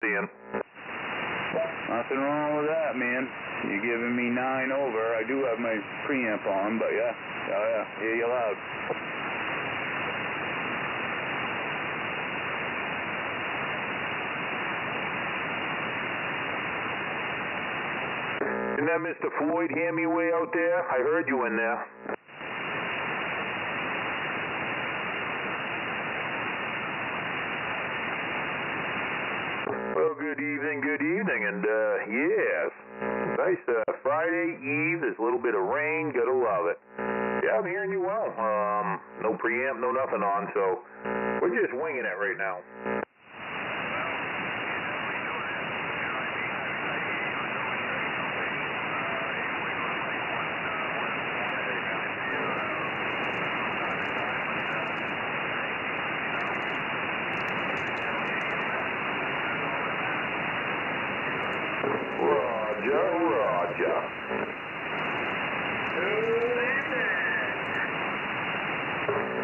seeing. Nothing wrong with that, man. You're giving me 9 over. I do have my preamp on, but yeah. Oh, yeah. Hear you loud. Didn't that Mr. Floyd hear me way out there? I heard you in there. Well, good evening, and yes, nice Friday Eve. There's a little bit of rain. Gotta love it. Yeah, I'm hearing you well. No preamp, no nothing on, so we're just winging it right now. Roger.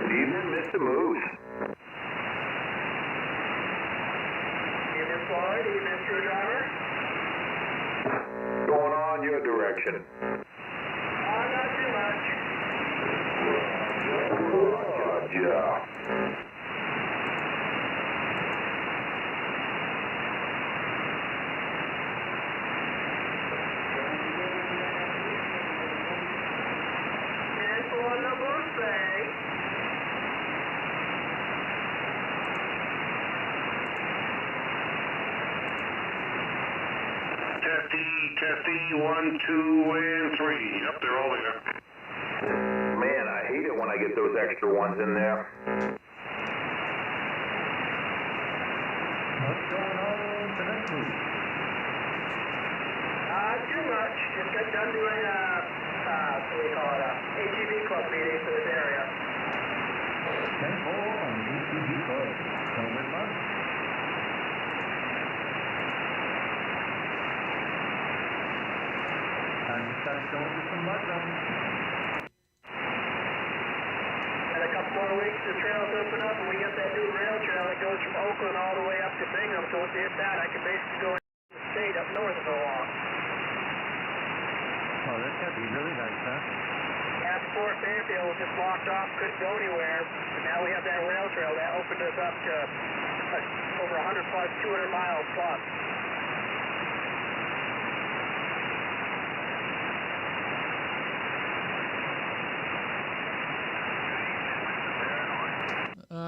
Good evening, Mr. Moose. Evening, Floyd. Evening, screwdriver. Going on your direction. Not too much. Roger. Testy, 1, 2, and 3. Yep, they're all there. Man, I hate it when I get those extra ones in there. What's going on tonight, Moose? Too much. Just got done doing what do we call it, ATV club meeting for this area. 10-4 on the ATV Club. Helmet month. Time to start going to some mud runs. In a couple more weeks, the trails open up and we get that new rail trail that goes from Oakland all the way up to Bingham. So once we hit that, I can basically go into the state up north of Milwaukee. Oh, that's got to be really nice, huh? Yeah, before Fairfield was just locked off, couldn't go anywhere. And now we have that rail trail that opened us up to over 100 plus, 200 miles plus.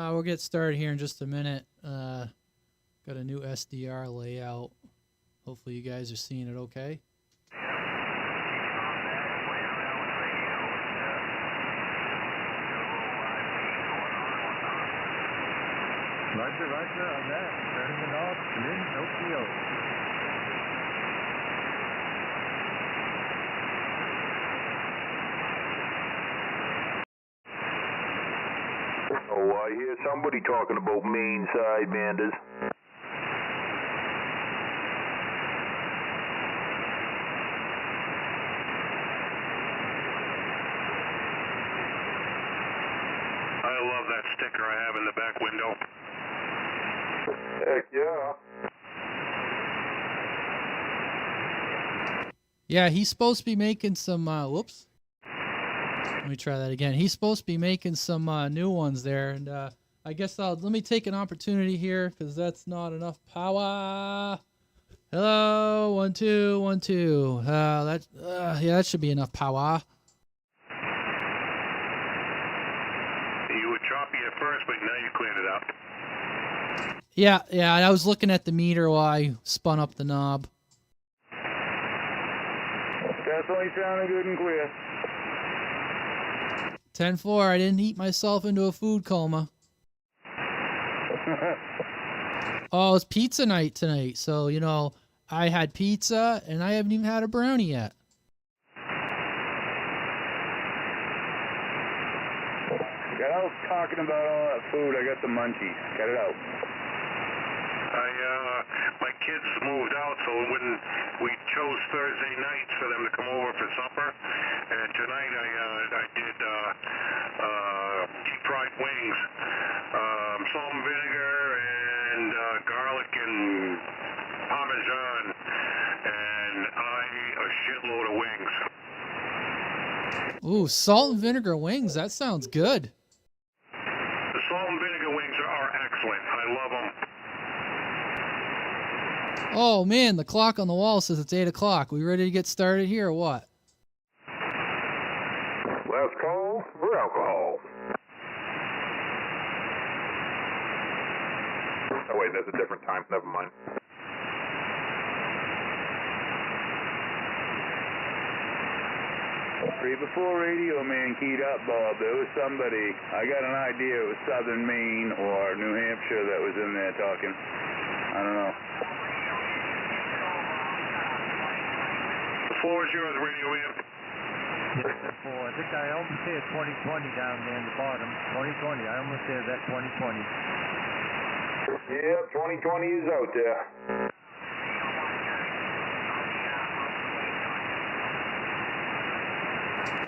We'll get started here in just a minute. Got a new SDR layout. Hopefully you guys are seeing it okay. Roger on that. Turning it off. Lynn Tokyo. Oh, I hear somebody talking about Maine SideBanders. I love that sticker I have in the back window. Heck yeah. Yeah, he's supposed to be making some, whoops. Let me try that again. He's supposed to be making some new ones there, and I guess let me take an opportunity here, because that's not enough power. Hello, 1 2 1 2. Yeah, that should be enough power. You were choppy at first, but now you cleared it up. Yeah, I was looking at the meter while I spun up the knob. Definitely sounding good and clear. 10-4, I didn't eat myself into a food coma. Oh, it's pizza night tonight, so, you know, I had pizza, and I haven't even had a brownie yet. Got out talking about all that food. I got the munchies. Cut it out. My kids moved out, so when we chose Thursday nights for them to come over for supper, and tonight I did deep fried wings, salt and vinegar, and garlic and Ooh, salt and vinegar wings. That sounds good. The salt and vinegar wings are excellent. I love them. Oh man, the clock on the wall says it's 8 o'clock. We ready to get started here or what? Last call for alcohol. Oh wait, that's a different time. Never mind. 3 before radio man keyed up, Bob. There was somebody, I got an idea it was southern Maine or New Hampshire that was in there talking. I don't know. The floor is yours, radio man. I think I almost said 2020 down there in the bottom. 2020. I almost said that 2020. Yep, 2020 is out there.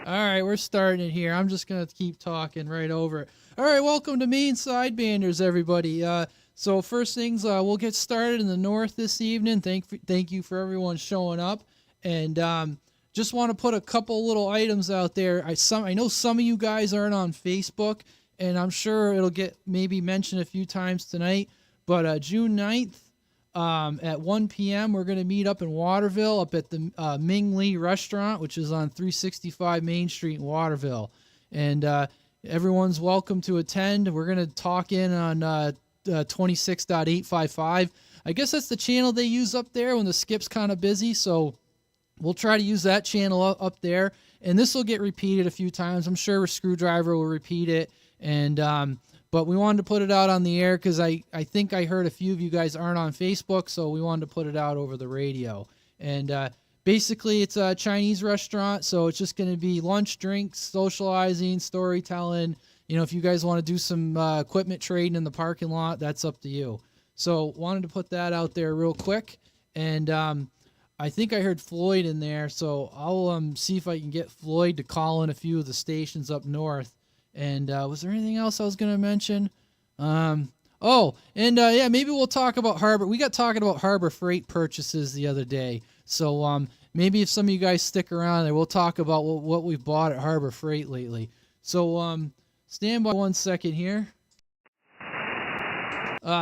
All right, we're starting it here. I'm just going to keep talking right over it. All right, welcome to Maine SideBanders, everybody. So first things, we'll get started in the north this evening. Thank you for everyone showing up. And just want to put a couple little items out there. I know some of you guys aren't on Facebook, and I'm sure it'll get maybe mentioned a few times tonight. But June 9th at 1 p.m., we're going to meet up in Waterville up at the Ming Lee Restaurant, which is on 365 Main Street in Waterville. And everyone's welcome to attend. We're going to talk in on 26.855. I guess that's the channel they use up there when the skip's kind of busy, so we'll try to use that channel up there. And this will get repeated a few times. I'm sure Screwdriver will repeat it. And but we wanted to put it out on the air because I think I heard a few of you guys aren't on Facebook, so we wanted to put it out over the radio. And basically, it's a Chinese restaurant, so it's just going to be lunch, drinks, socializing, storytelling. You know, if you guys want to do some equipment trading in the parking lot, that's up to you. So wanted to put that out there real quick. And I think I heard Floyd in there, so I'll see if I can get Floyd to call in a few of the stations up north. And was there anything else I was going to mention? Yeah, maybe we'll talk about Harbor. We got talking about Harbor Freight purchases the other day. So maybe if some of you guys stick around there, we'll talk about what we've bought at Harbor Freight lately. So stand by 1 second here.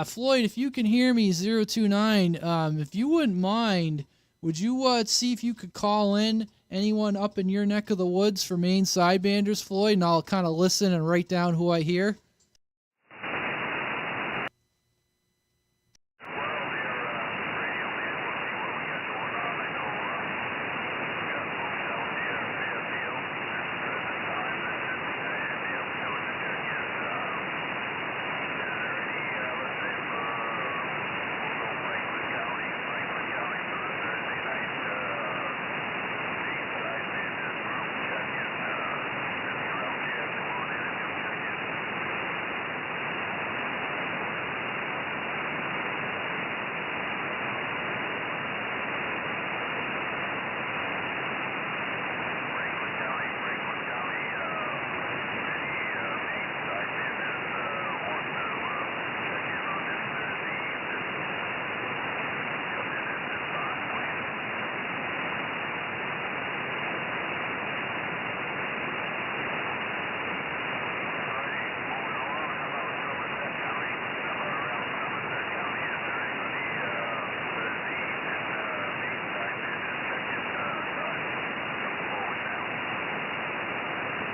Floyd, if you can hear me, 029, if you wouldn't mind, would you see if you could call in anyone up in your neck of the woods for Maine SideBanders, Floyd, and I'll kind of listen and write down who I hear?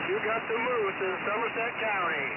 You got the moose in Somerset County.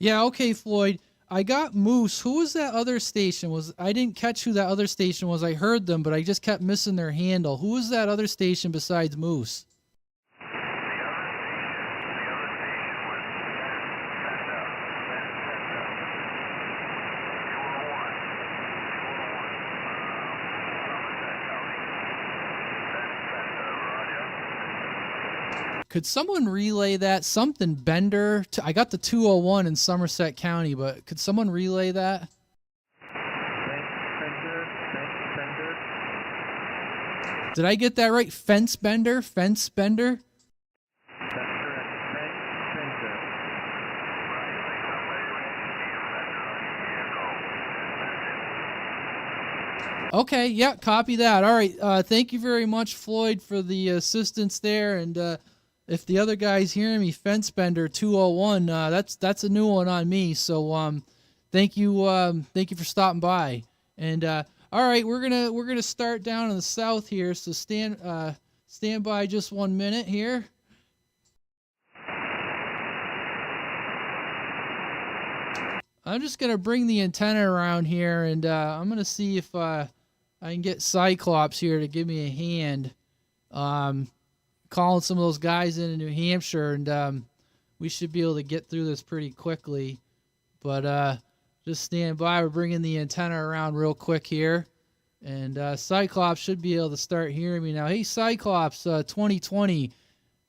Yeah, okay, Floyd. I got Moose. Who was that other station? I didn't catch who that other station was. I heard them, but I just kept missing their handle. Who was that other station besides Moose? Could someone relay that? Something Bender? I got the 201 in Somerset County, but could someone relay that? Did I get that right? Fence Bender? Fence Bender? Okay, yeah, copy that. All right, thank you very much, Floyd, for the assistance there. And if the other guy's hearing me, Fence Bender 201, that's a new one on me. So thank you for stopping by. And all right, we're gonna start down in the south here. So stand by just 1 minute here. I'm just gonna bring the antenna around here, and I'm gonna see if I can get Cyclops here to give me a hand. Calling some of those guys in New Hampshire, and we should be able to get through this pretty quickly. But just stand by. We're bringing the antenna around real quick here, and Cyclops should be able to start hearing me now. Hey, Cyclops, 2020,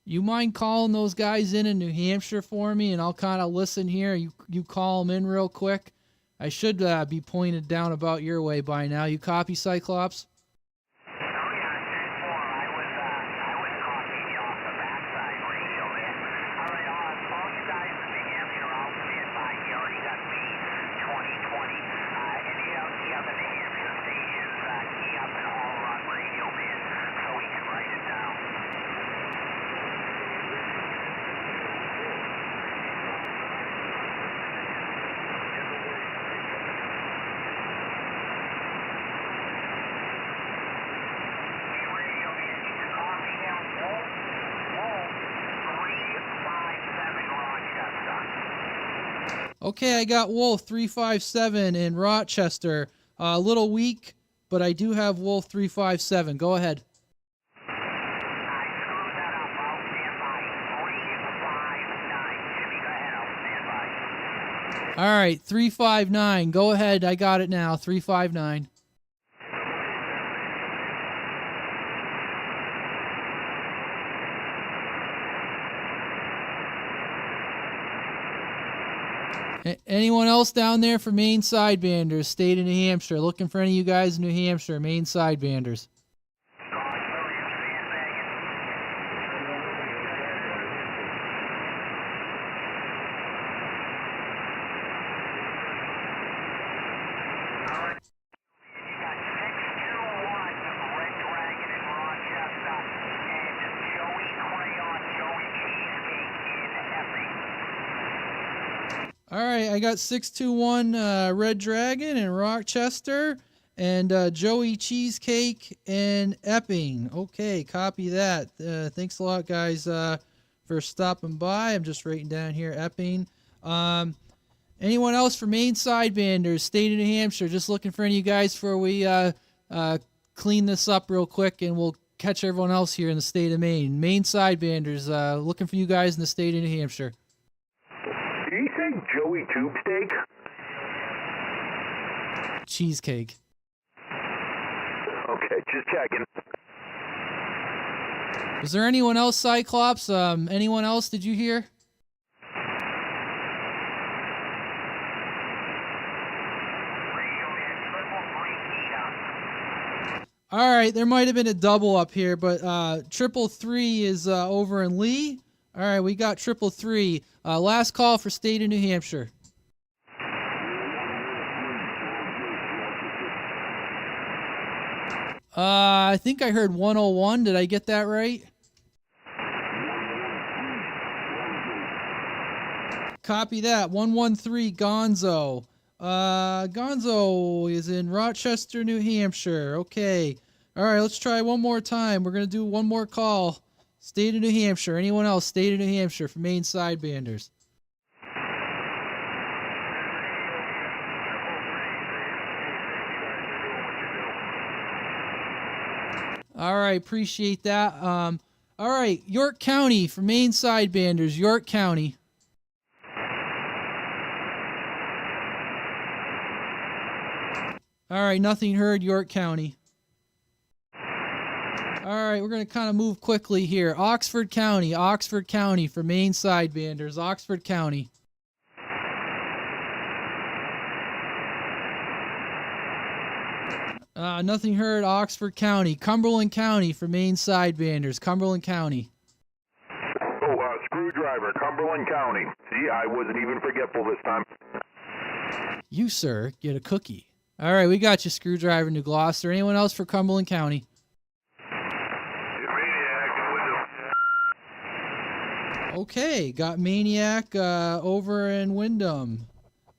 you mind calling those guys in New Hampshire for me, and I'll kind of listen here. You call them in real quick. I should be pointed down about your way by now. You copy, Cyclops? Okay, I got Wolf 357 in Rochester. A little weak, but I do have Wolf 357. Go ahead. All right, 359. Go ahead. I got it now. 359. Anyone else down there for Maine SideBanders, state of New Hampshire? Looking for any of you guys in New Hampshire, Maine SideBanders. All right, I got 621 Red Dragon in Rochester and Joey Cheesecake in Epping. Okay, copy that. Thanks a lot, guys, for stopping by. I'm just writing down here, Epping. Anyone else for Maine SideBanders, state of New Hampshire? Just looking for any of you guys before we clean this up real quick, and we'll catch everyone else here in the state of Maine. Maine SideBanders, looking for you guys in the state of New Hampshire. Did he say Joey Tube Steak? Cheesecake. Okay, just checking. Was there anyone else, Cyclops? Anyone else? Did you hear? All right, there might have been a double up here, but 333 is over in Lee. All right, we got 333. Last call for state of New Hampshire. I think I heard 101. Did I get that right? Copy that. 113 Gonzo. Gonzo is in Rochester, New Hampshire. Okay. All right, let's try one more time. We're going to do one more call. State of New Hampshire. Anyone else? State of New Hampshire for Maine SideBanders. All right, appreciate that. All right, York County for Maine SideBanders, York County. All right, nothing heard, York County. All right, we're going to kind of move quickly here. Oxford County for Maine SideBanders, Oxford County. Nothing heard, Oxford County. Cumberland County for Maine SideBanders, Cumberland County. Oh, Screwdriver, Cumberland County. See, I wasn't even forgetful this time. You, sir, get a cookie. All right, we got you, Screwdriver, New Gloucester. Anyone else for Cumberland County? Okay, got Maniac over in Windham.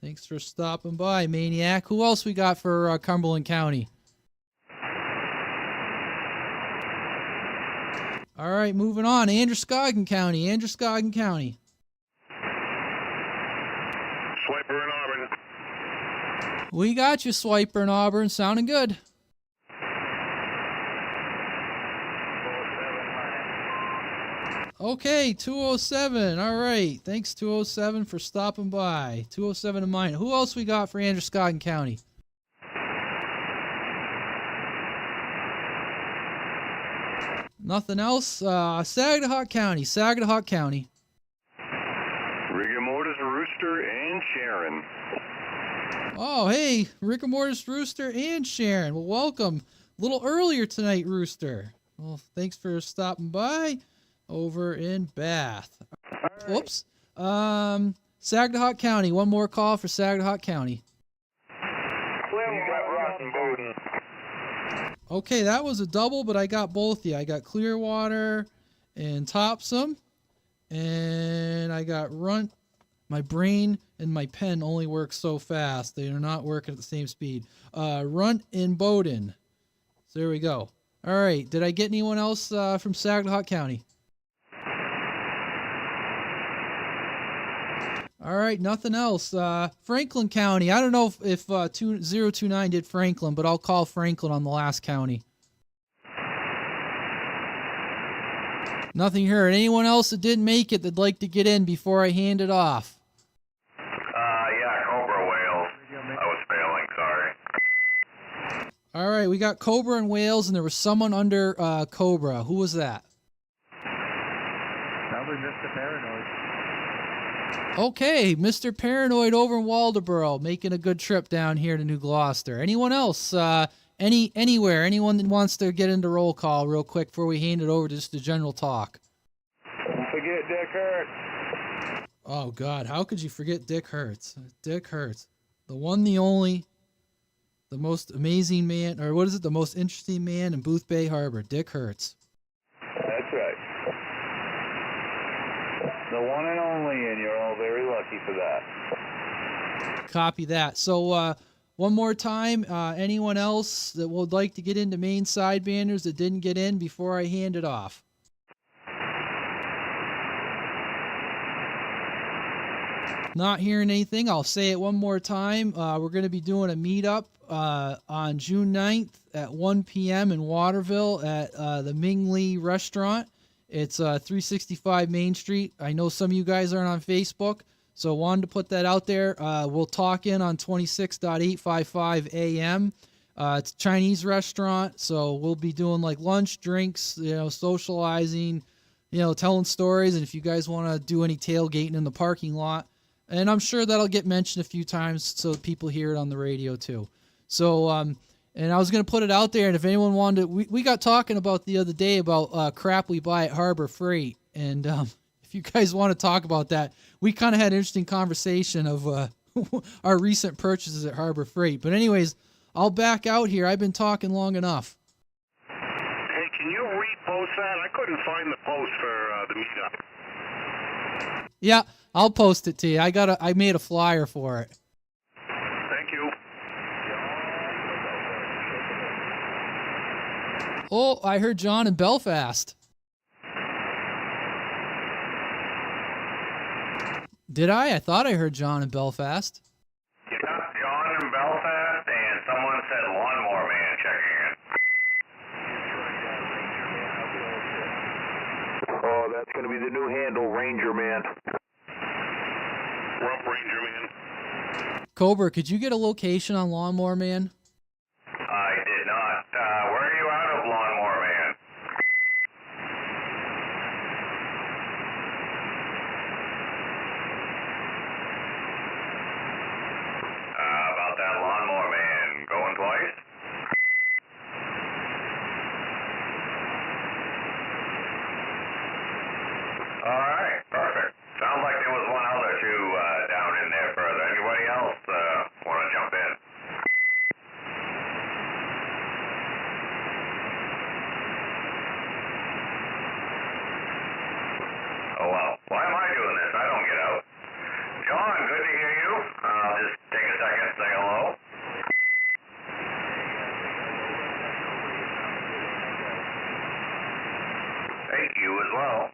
Thanks for stopping by, Maniac. Who else we got for Cumberland County? All right, moving on. Androscoggin County, Androscoggin County. Swiper in Auburn. We got you, Swiper in Auburn. Sounding good. Okay, 207. All right. Thanks, 207, for stopping by. 207 in mine. Who else we got for Androscoggin County? Nothing else? Saginaw County. Saginaw County. Rigor Mortis, Rooster, and Sharon. Oh, hey, Rigor Mortis, Rooster, and Sharon. Well, welcome. A little earlier tonight, Rooster. Well, thanks for stopping by. Over in Bath. Right. Whoops. Saginaw County. One more call for Saginaw County. Okay, that was a double, but I got both of you. I got Clearwater and Topsam, and I got Runt. My brain and my pen only work so fast. They are not working at the same speed. Runt and Bowden. So there we go. All right. Did I get anyone else from Saginaw County? All right, nothing else. Franklin County. I don't know if 2029 did Franklin, but I'll call Franklin on the last county. Nothing heard. Anyone else that didn't make it that'd like to get in before I hand it off? Yeah, Cobra Whales. I was failing, sorry. All right, we got Cobra and Wales, and there was someone under Cobra. Who was that? Probably Mr. Paranoid. Okay, Mr. Paranoid over in Waldoboro, making a good trip down here to New Gloucester. Anyone else? Anywhere? Anyone that wants to get into roll call real quick before we hand it over to just the general talk? Don't forget Dick Hurts. Oh, God, how could you forget Dick Hurts? Dick Hurts. The one, the only, the most amazing man, or what is it, the most interesting man in Booth Bay Harbor, Dick Hurts. That's right. The one and only, and you're all very lucky for that. Copy that. So, one more time, anyone else that would like to get into Maine SideBanders that didn't get in before I hand it off? Not hearing anything. I'll say it one more time. We're going to be doing a meetup on June 9th at 1 p.m. in Waterville at the Ming Lee Restaurant. It's 365 Main Street. I know some of you guys aren't on Facebook, so wanted to put that out there. We'll talk in on 26.855 AM. It's a Chinese restaurant, so we'll be doing like lunch, drinks, socializing, telling stories, and if you guys want to do any tailgating in the parking lot. And I'm sure that'll get mentioned a few times so people hear it on the radio too. So, and I was going to put it out there, and if anyone wanted to, we got talking about the other day about crap we buy at Harbor Freight. And if you guys want to talk about that, we kind of had an interesting conversation of our recent purchases at Harbor Freight. But anyways, I'll back out here. I've been talking long enough. Hey, can you repost that? I couldn't find the post for the meetup. Yeah, I'll post it to you. I made a flyer for it. Thank you. Oh, I heard John in Belfast. Did I? I thought I heard John in Belfast. Yeah, John in Belfast, and someone said Lawnmower Man checking in. going to be the new handle, Ranger Man. Rump Ranger Man. Cobra, could you get a location on Lawnmower Man? I did not. Where are you out of, Lawnmower Man? About that Lawnmower Man. Going twice? Alright, perfect. Sounds like there was one other too down in there further. Anybody else want to jump in? Oh well, why am I doing this? I don't get out. John, good to hear you. I'll just take a second and say hello. Hey, you as well.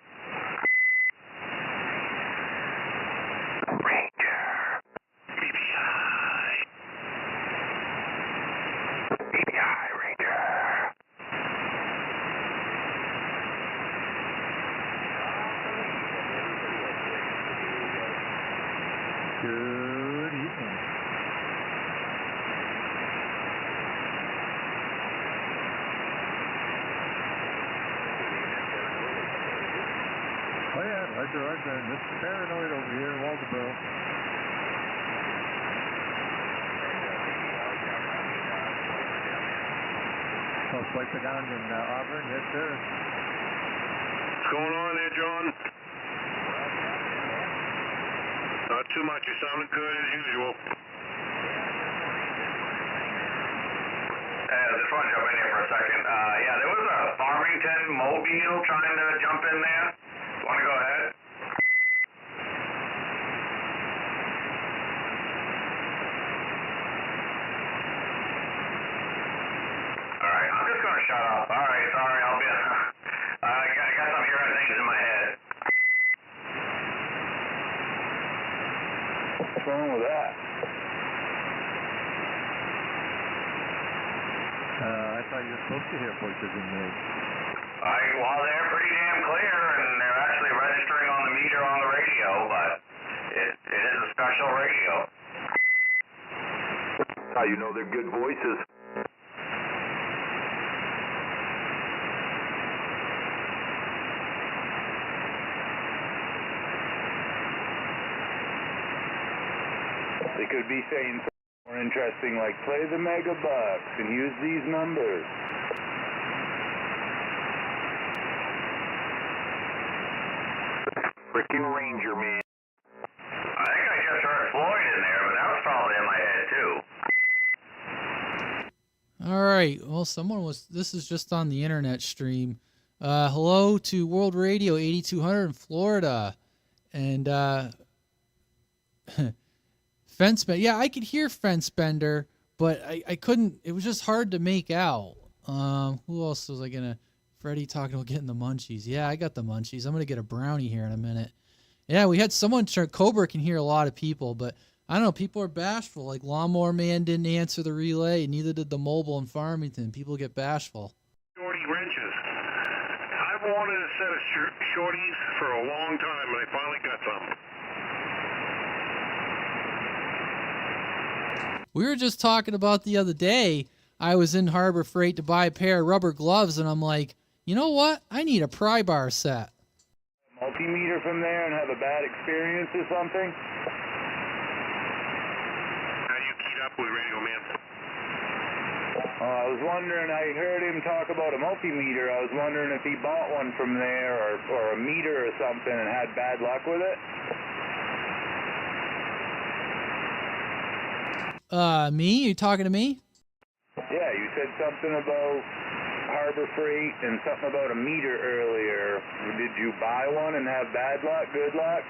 Good evening. Oh yeah, Roger, Mr. Paranoid over here in Waldeboro. Oh, swipe it down in Auburn, yes sir. What's going on there, John? Not too much. You sounded good as usual. Just want to jump in here for a second. Yeah, there was a Farmington mobile trying to jump in there. Want to go ahead? All right, I'm just going to shut up. All right, sorry, I'll be... I got some hearing things in my head. What's wrong with that? I thought you were supposed to hear voices in the... Well, they're pretty damn clear, and they're actually registering on the meter on the radio, but it is a special radio. How you know they're good voices? They could be saying something more interesting like, play the mega bucks and use these numbers. Freaking Ranger Man. I think I just heard Floyd in there, but that was probably in my head too. All right. Well, this is just on the internet stream. Hello to World Radio 8200 in Florida. And, Fence Bender. Yeah, I could hear Fence Bender, but I couldn't. It was just hard to make out. Who else was I going to... Freddie talking about getting the munchies. Yeah, I got the munchies. I'm going to get a brownie here in a minute. Yeah, we had someone... Cobra can hear a lot of people, but I don't know. People are bashful. Like Lawnmower Man didn't answer the relay, and neither did the mobile in Farmington. People get bashful. Shorty wrenches. I've wanted a set of shorties for a long time, and I finally got some. We were just talking about the other day. I was in Harbor Freight to buy a pair of rubber gloves, and I'm like, you know what? I need a pry bar set. Multimeter from there and have a bad experience or something? How you keyed up with Radio Man? I was wondering, I heard him talk about a multimeter. I was wondering if he bought one from there or a meter or something and had bad luck with it. Me? You talking to me? Yeah, you said something about Harbor Freight and something about a meter earlier. Did you buy one and have bad luck, good luck?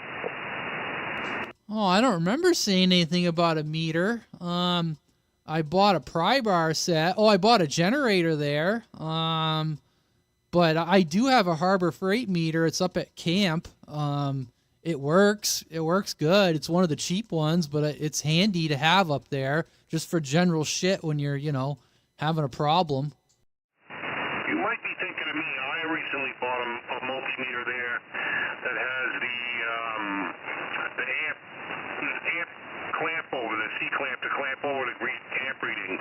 Oh, I don't remember saying anything about a meter. I bought a pry bar set. Oh, I bought a generator there. But I do have a Harbor Freight meter. It's up at camp. It works. It works good. It's one of the cheap ones, but it's handy to have up there just for general shit when you're, having a problem. You might be thinking of me. I I recently bought a multimeter there that has the amp clamp over, the C clamp to clamp over the amp reading.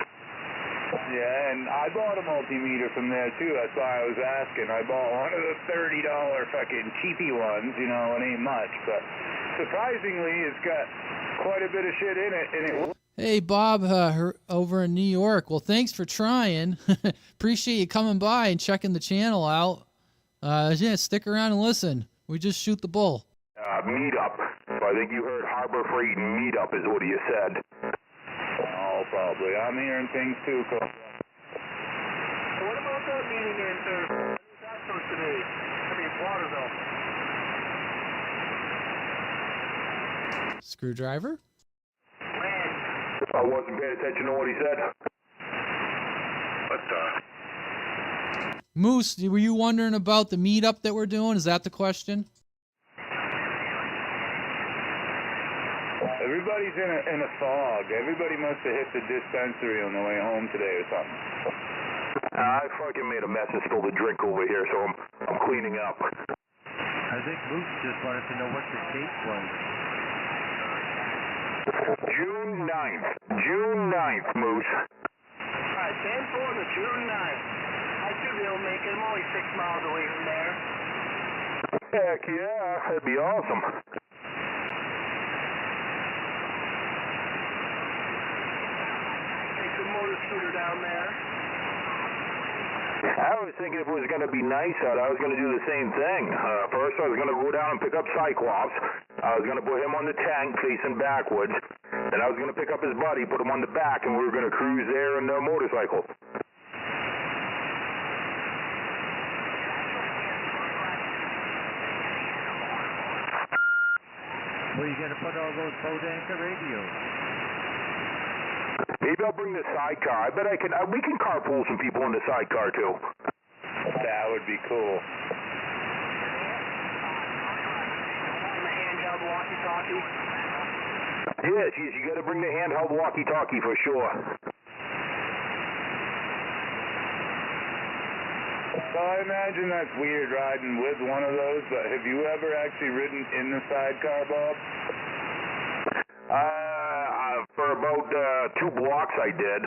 Yeah, and I bought a multimeter from there too. That's why I was asking. I bought one of the $30 fucking cheapy ones. You know, it ain't much, but surprisingly, it's got quite a bit of shit in it, and it. Hey, Bob, over in New York. Well, thanks for trying. Appreciate you coming by and checking the channel out. Yeah, stick around and listen. We just shoot the bull. Meetup. I think you heard Harbor Freight meetup is what you said. Oh, probably. I'm hearing things too, Cole. What about that meeting in Thursday? When's that supposed to be? I mean, Waterville. Screwdriver? When? I wasn't paying attention to what he said. But, Moose, were you wondering about the meetup that we're doing? Is that the question? Everybody's in a fog. Everybody must have hit the dispensary on the way home today or something. I fucking made a mess and spilled a drink over here, so I'm cleaning up. I think Moose just wanted to know what the date was. June 9th. June 9th, Moose. Alright, 10-4 to June 9th. I should be able to make it. I'm only 6 miles away from there. Heck yeah, that'd be awesome. Take the motor scooter down there. I was thinking if it was going to be nice out, I was going to do the same thing. First, I was going to go down and pick up Cyclops. I was going to put him on the tank facing backwards. Then I was going to pick up his buddy, put him on the back, and we were going to cruise there in the motorcycle. Where are you going to put all those boat anchor radios? Maybe I'll bring the sidecar. I bet I can. We can carpool some people in the sidecar too. That would be cool. And the handheld walkie-talkie. Yes, you got to bring the handheld walkie-talkie for sure. So I imagine that's weird riding with one of those, but have you ever actually ridden in the sidecar, Bob? For about 2 blocks I did.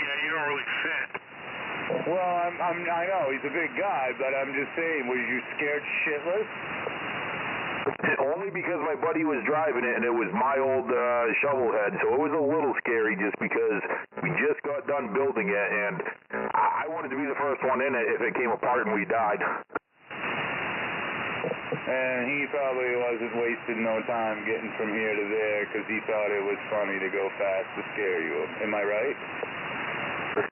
yeah, you don't really fit. Well, I know he's a big guy, but I'm just saying, were you scared shitless? Only because my buddy was driving it and it was my old shovelhead, so it was a little scary just because we just got done building it and I wanted to be the first one in it if it came apart and we died. And he probably wasn't wasting no time getting from here to there because he thought it was funny to go fast to scare you. Am I right?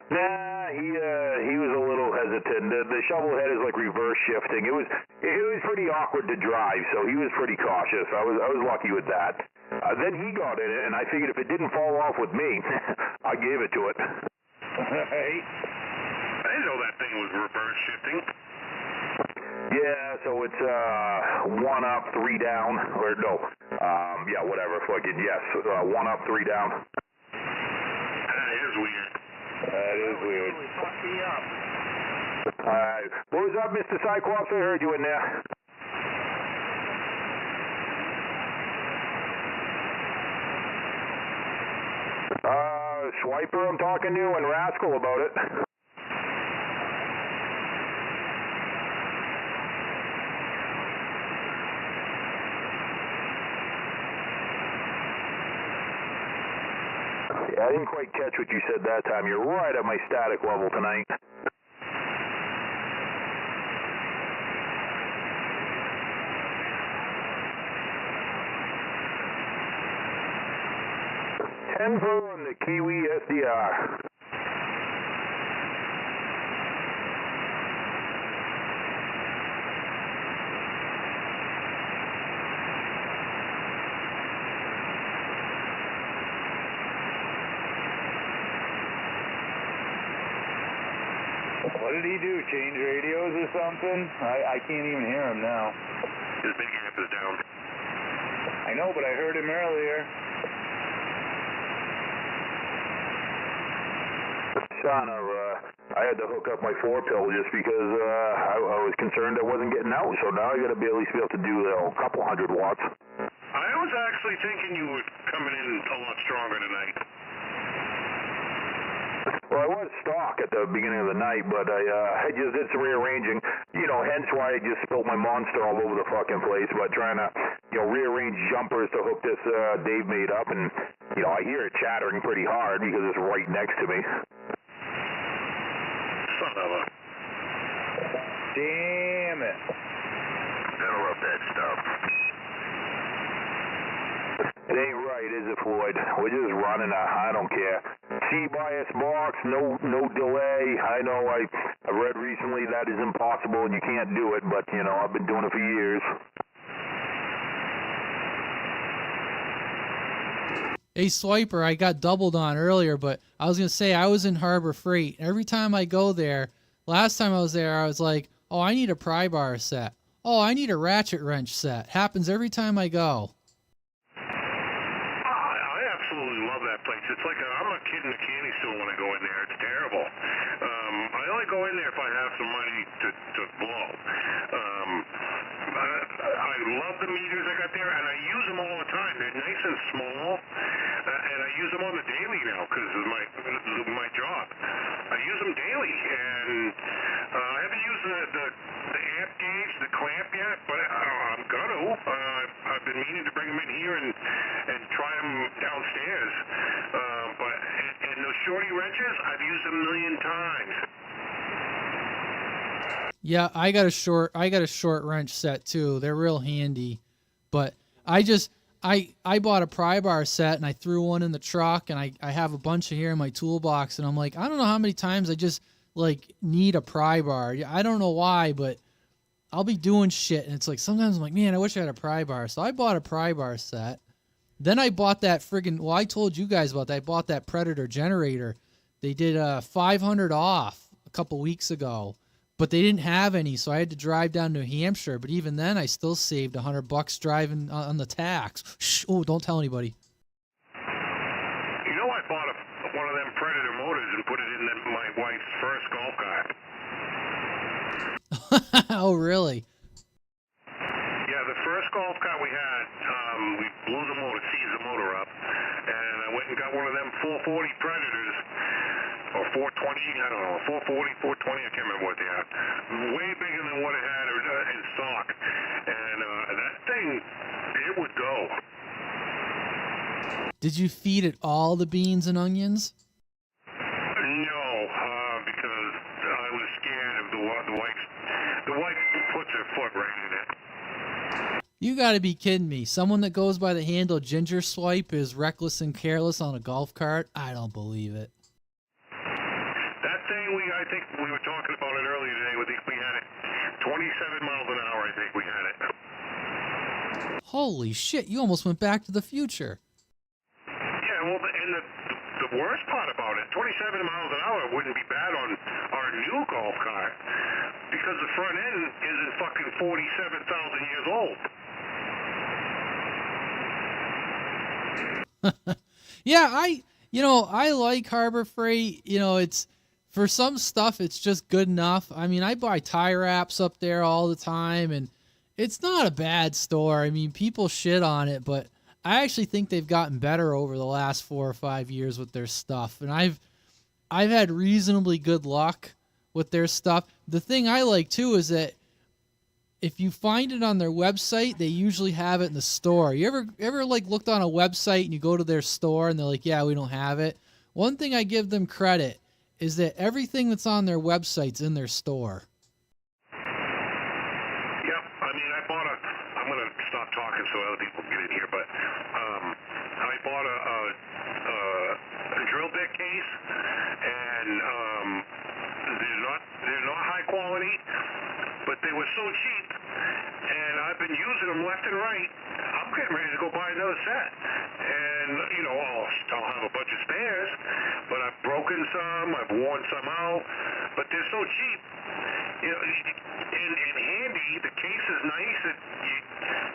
Nah, he was a little hesitant. The shovelhead is like reverse shifting. It was pretty awkward to drive, so he was pretty cautious. I was lucky with that. Then he got in it, and I figured if it didn't fall off with me, I gave it to it. Right. I didn't know that thing was reverse shifting. Yeah, so it's 1 up, 3 down, or no, yeah, whatever. Fucking yes, 1 up, 3 down. That is weird. That is weird. Really fucked me up. What was up, Mr. Cyclops? I heard you in there. Swiper I'm talking to and Rascal about it. Yeah, I didn't quite catch what you said that time. You're right at my static level tonight. Denver on the Kiwi SDR. What did he do? Change radios or something? I can't even hear him now. His big amp is down. I know, but I heard him earlier. Son of, I I had to hook up my 4-pill just because I was concerned I wasn't getting out. So now I got to at least be able to do a couple 100 watts. I was actually thinking you were coming in a lot stronger tonight. Well, I was stock at the beginning of the night, but I just did some rearranging, hence why I just spilled my monster all over the fucking place, but trying to, rearrange jumpers to hook this Dave made up, and, I hear it chattering pretty hard because it's right next to me. Son of a... Damn it. Interrupt that stuff. It ain't right, is it, Floyd? We're just running I don't care. C-bias box, no delay. I know I read recently that is impossible and you can't do it, but, I've been doing it for years. Hey, Swiper, I got doubled on earlier, but I was going to say I was in Harbor Freight. Every time I go there, last time I was there, I was like, oh, I need a pry bar set. Oh, I need a ratchet wrench set. Happens every time I go. I absolutely love that place. It's like I'm a kid in a candy store when I go in there. It's terrible. I only go in there if I have some money to blow. I love the meters I got there, and I use them all the time. They're nice and small, and I use them on the daily now because of my job. I use them daily, and I haven't used the amp gauge, the clamp yet, but I'm gonna. I've been meaning to bring them in here and try them downstairs. But those shorty wrenches, I've used a million times. Yeah, I got a short wrench set too. They're real handy. But I bought a pry bar set and I threw one in the truck, and I have a bunch of here in my toolbox, and I'm like, I don't know how many times I just need a pry bar. I don't know why, but I'll be doing shit and it's like sometimes I'm like, man, I wish I had a pry bar. So I bought a pry bar set. Then I bought that I told you guys about that. I bought that Predator generator. They did 500 off a couple weeks ago, but they didn't have any, so I had to drive down to New Hampshire. But even then, I still saved $100 driving on the tax. Shh! Oh, don't tell anybody. I bought one of them Predator motors and put it in my wife's first golf cart. Oh, really? Yeah, the first golf cart we had, we blew the motor, seized the motor up, and I went and got one of them 440 Predators, or 420, I don't know, 440, 420, I can't remember what they are. Way bigger than what it had in stock. And that thing, it would go. Did you feed it all the beans and onions? No, because I was scared of the wife puts her foot right in it. You gotta be kidding me. Someone that goes by the handle Ginger Swipe is reckless and careless on a golf cart? I don't believe it. That thing, I think we were talking about it earlier today. We had it 27 miles an hour, I think we had it. Holy shit, you almost went back to the future. Yeah, well, and the worst part about it, 27 miles an hour wouldn't be bad on our new golf cart because the front end isn't fucking 47,000 years old. Yeah, I like Harbor Freight. It's for some stuff it's just good enough. I mean, I buy tie wraps up there all the time, and it's not a bad store. I mean, people shit on it, but I actually think they've gotten better over the last 4 or 5 years with their stuff, and I've had reasonably good luck with their stuff. The thing I like too is that if you find it on their website, they usually have it in the store. You ever looked on a website and you go to their store and they're like, yeah, we don't have it? One thing I give them credit is that everything that's on their website's in their store. Yep, I mean, I'm going to stop talking so other people can get in here, but I bought a drill bit case, and they're not high quality, but they were so cheap, and I've been using them left and right. I'm getting ready to go buy another set, and I'll have a bunch of spares, but I've broken some, I've worn some out, but they're so cheap, and handy. The case is nice.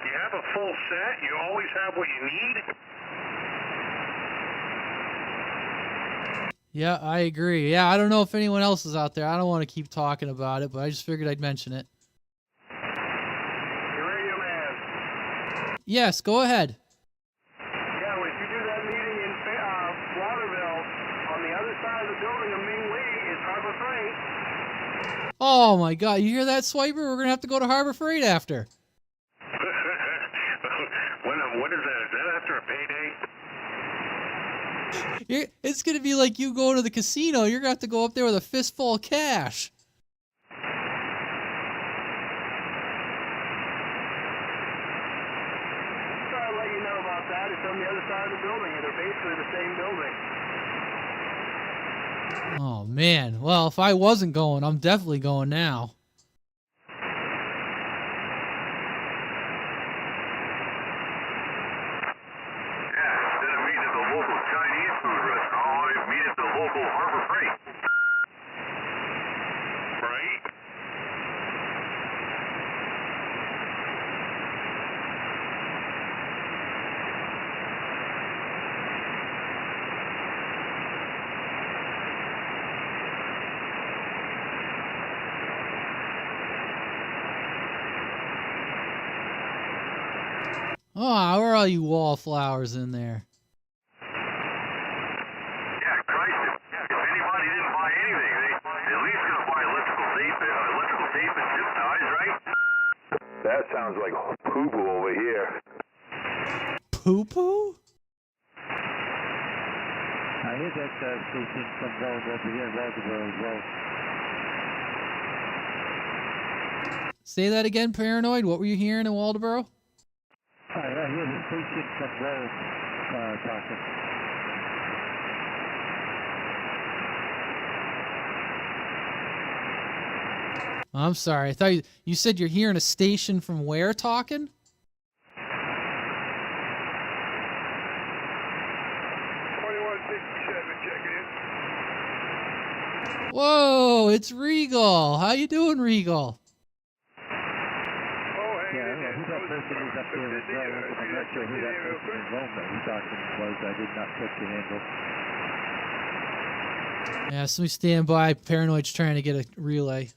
You have a full set. You always have what you need. Yeah, I agree. Yeah, I don't know if anyone else is out there. I don't want to keep talking about it, but I just figured I'd mention it. Your radio man. Yes, go ahead. Yeah, well, if you do that meeting in Waterville, on the other side of the building of Ming Lee is Harbor Freight. Oh my God, you hear that, Swiper? We're gonna have to go to Harbor Freight after. What is that? Is that after a payday? It's gonna be like you go to the casino. You're gonna have to go up there with a fistful of cash. I'll let you know about that. It's on the other side of the building, and they're basically the same building. Oh man. Well, if I wasn't going, I'm definitely going now. Instead of meeting at the local Chinese food restaurant, I meet at the local Harbor Freight. Right? Oh, where are all you wallflowers in there? Yeah, Christ, if anybody didn't buy anything, they at least gonna buy electrical tape and zip ties, right? That sounds like poo-poo over here. Poo-poo? I hear that station from Rome over here in Waldeboro as well. Say that again, Paranoid. What were you hearing in Waldeboro? I hear the station from Rome talking. I'm sorry. I thought you said you're hearing a station from where talking? 2167, checking in. Whoa, it's Regal. How you doing, Regal? Who that person is up there as well. I'm not sure who that person in Rome that was talking was. I did not catch your handle. Yeah, so we stand by. Paranoid's trying to get a relay.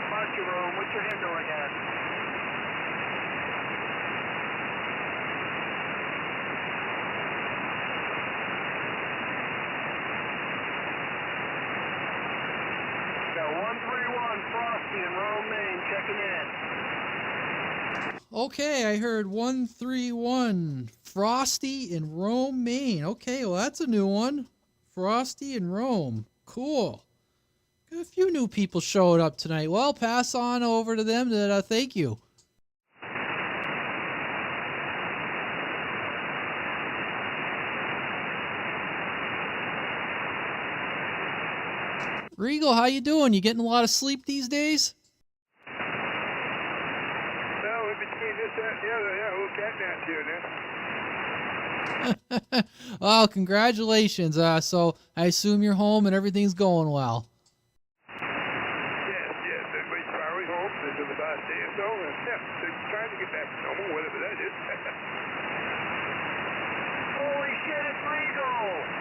Mark your room. What's your handle again? Got 131 Frosty in Rome, Maine, checking in. Okay, I heard 131 Frosty in Rome, Maine. Okay, well that's a new one. Frosty in Rome. Cool. Got a few new people showing up tonight. Well, pass on over to them that thank you. Regal, how you doing? You getting a lot of sleep these days? Well, in between this, that, and the other, yeah, we'll cat dance here now. Well, congratulations. So I assume you're home and everything's going well. Yes, everybody's finally home. This is the last day or so, and yeah, they're trying to get back to normal, whatever that is. Holy shit, it's Regal!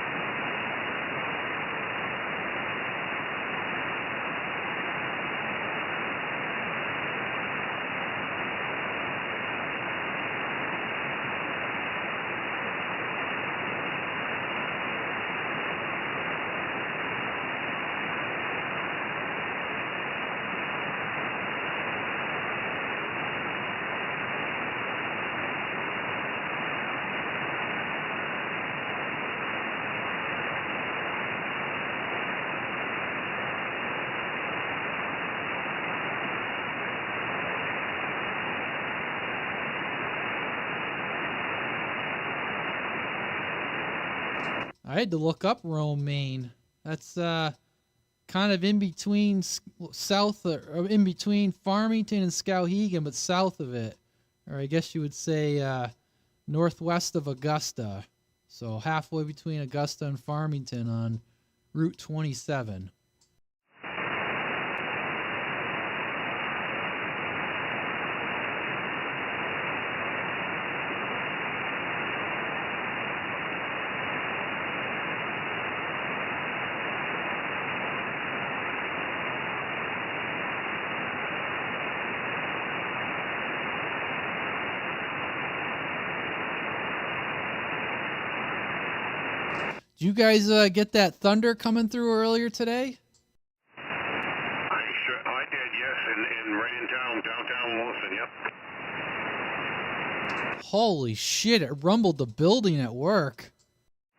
I had to look up Rome, Maine. That's kind of in between in between Farmington and Skowhegan, but south of it, or I guess you would say northwest of Augusta. So halfway between Augusta and Farmington on Route 27. Did you guys get that thunder coming through earlier today? I did, yes, and right in town, downtown Wilson, yep. Holy shit, it rumbled the building at work.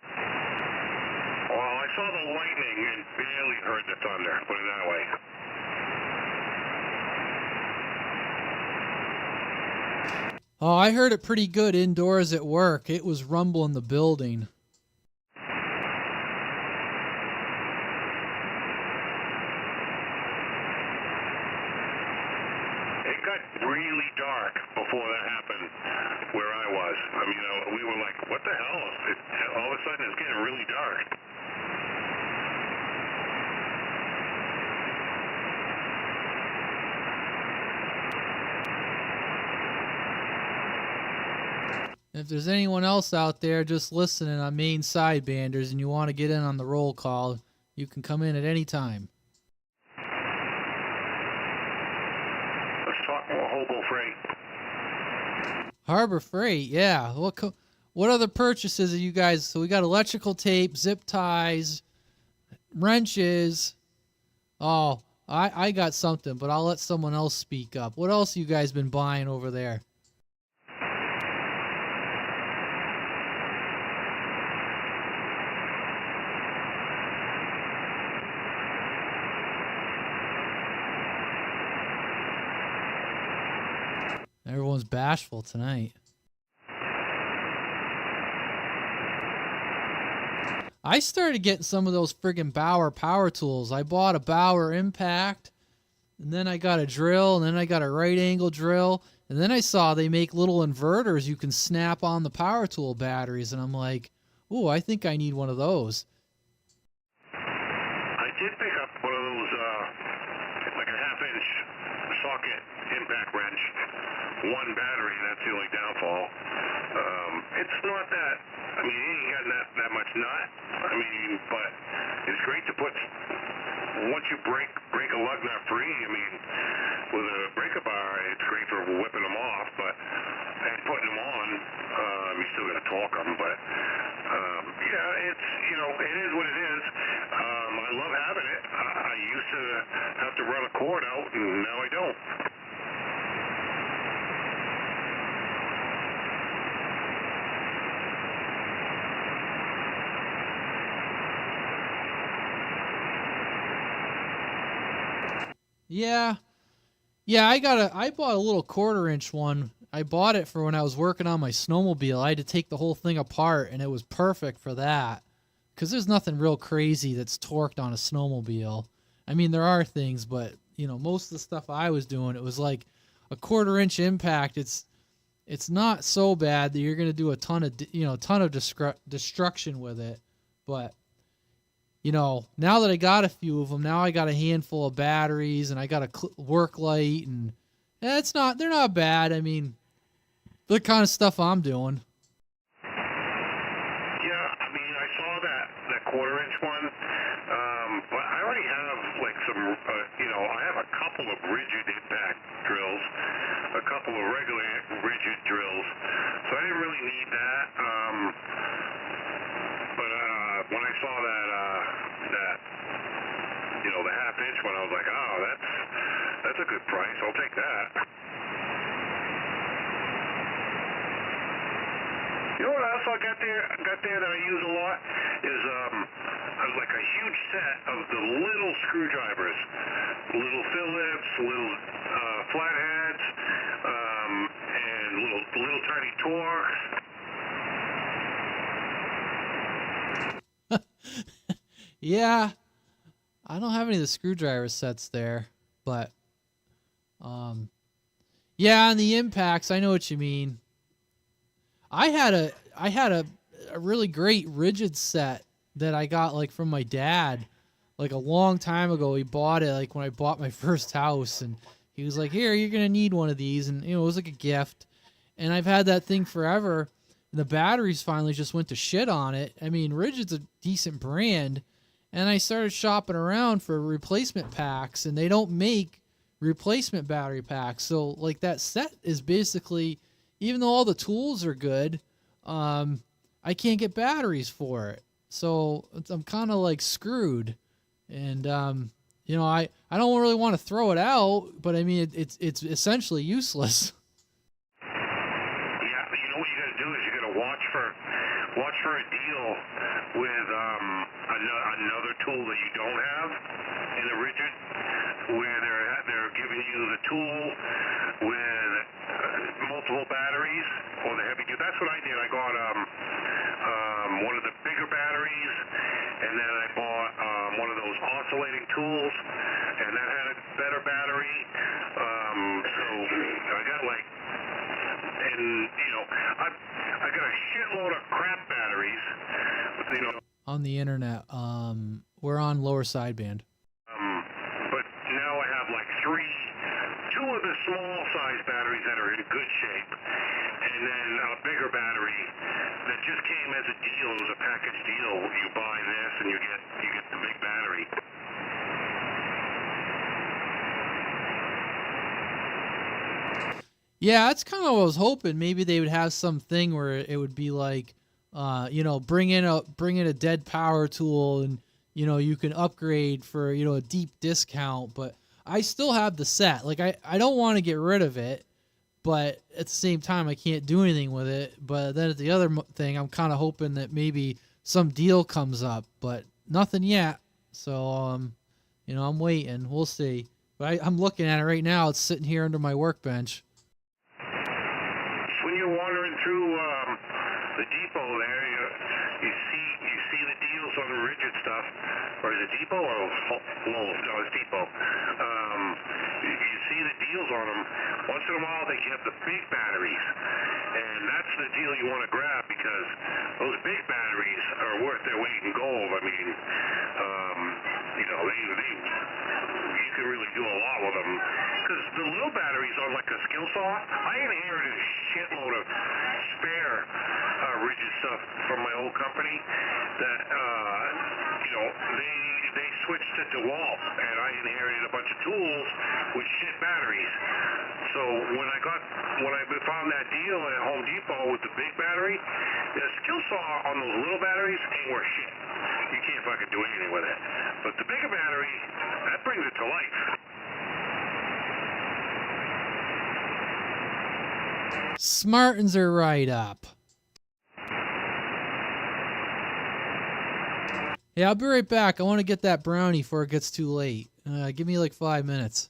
Well, I saw the lightning and barely heard the thunder, put it that way. Oh, I heard it pretty good indoors at work. It was rumbling the building. It got really dark before that happened where I was. I mean, we were like, what the hell? All of a sudden it's getting really dark. If there's anyone else out there just listening on Maine SideBanders and you want to get in on the roll call, you can come in at any time. Let's talk more Hobo Freight. Harbor Freight, yeah. What other purchases are you guys? So we got electrical tape, zip ties, wrenches. Oh, I got something, but I'll let someone else speak up. What else you guys been buying over there? Everyone's bashful tonight. I started getting some of those friggin' Bauer power tools. I bought a Bauer Impact, and then I got a drill, and then I got a right angle drill, and then I saw they make little inverters you can snap on the power tool batteries, and I'm like, ooh, I think I need one of those. I did pick up one of those, like a half-inch socket impact wrench. One battery, that's the only downfall. It's not that, I mean, it ain't got that much nut. I mean, but it's great to put, once you break a lug nut free, I mean, with a breaker bar, it's great for whipping them off, and putting them on, you still got to torque them, but, yeah, it's, it is what it is. I love having it. I used to have to run a cord out, and now I don't. Yeah, I bought a little 1/4-inch one. I bought it for when I was working on my snowmobile. I had to take the whole thing apart, and it was perfect for that. Because there's nothing real crazy that's torqued on a snowmobile. I mean, there are things, but, most of the stuff I was doing, it was like a 1/4-inch impact. It's not so bad that you're going to do a ton of destruction with it. But, now that I got a few of them, now I got a handful of batteries, and I got a work light, and they're not bad. I mean, the kind of stuff I'm doing. Yeah, I mean, I saw that 1/4-inch one, but I already have like some, I have a couple of rigid impact drills, a couple of regular rigid drills, so I didn't really need that. But when I saw that the half-inch one, I was like, oh, that's a good price. I'll take that. You know what else I got there that I use a lot is like a huge set of the little screwdrivers, little Phillips, little flatheads, and little tiny Torx. Yeah, I don't have any of the screwdriver sets there, but yeah, and the impacts, I know what you mean. I had a really great rigid set that I got like from my dad like a long time ago. He bought it like when I bought my first house, and he was like, here, you're gonna need one of these, and it was like a gift, and I've had that thing forever, and the batteries finally just went to shit on it. I mean, Rigid's a decent brand, and I started shopping around for replacement packs, and they don't make replacement battery packs. So like that set is basically, even though all the tools are good, I can't get batteries for it. so I'm kind of like screwed. And you know, I don't really want to throw it out, but I mean it's essentially useless. Yeah, you know what you got to do is you got to watch for a deal with another tool that you don't have in the rigid, where they're giving you the tool with multiple batteries or the heavy duty. That's what I did. I got one of the bigger batteries, and then I bought one of those oscillating tools, and that had a better battery. So I got like, and you know, I got a shitload of crap batteries, you know. On the internet, we're on lower sideband. But now I have like two of the small size batteries that are in good shape, and then a bigger battery that just came as a deal. It was a package deal. You buy this and you get the big battery. Yeah, that's kind of what I was hoping. Maybe they would have something where it would be like, you know, bring in a dead power tool, and you know you can upgrade for, you know, a deep discount. But I still have the set. Like I don't want to get rid of it, but at the same time I can't do anything with it. But then at the other thing, I'm kind of hoping that maybe some deal comes up, but nothing yet. So you know, I'm waiting. We'll see. But I'm looking at it right now. It's sitting here under my workbench. When you're wandering through the depot there, you see the deals on the rigid stuff, or is it depot or Lowell? No, it's depot. You see the deals on them. Once in a while, they get the big batteries, and that's the deal you want to grab, because those big batteries are worth their weight in gold. I mean, you know, you can really do a lot with them. Because the little batteries on like a skill saw, I inherited a shitload of spare rigid stuff from my old company that you know, they switched to DeWalt, and I inherited a bunch of tools with shit batteries. So when I found that deal at Home Depot with the big battery, the skill saw on those little batteries ain't worth shit. You can't fucking do anything with it. But the bigger battery, that brings it to life. Smartens are right up. Yeah, I'll be right back. I want to get that brownie before it gets too late. Give me like 5 minutes.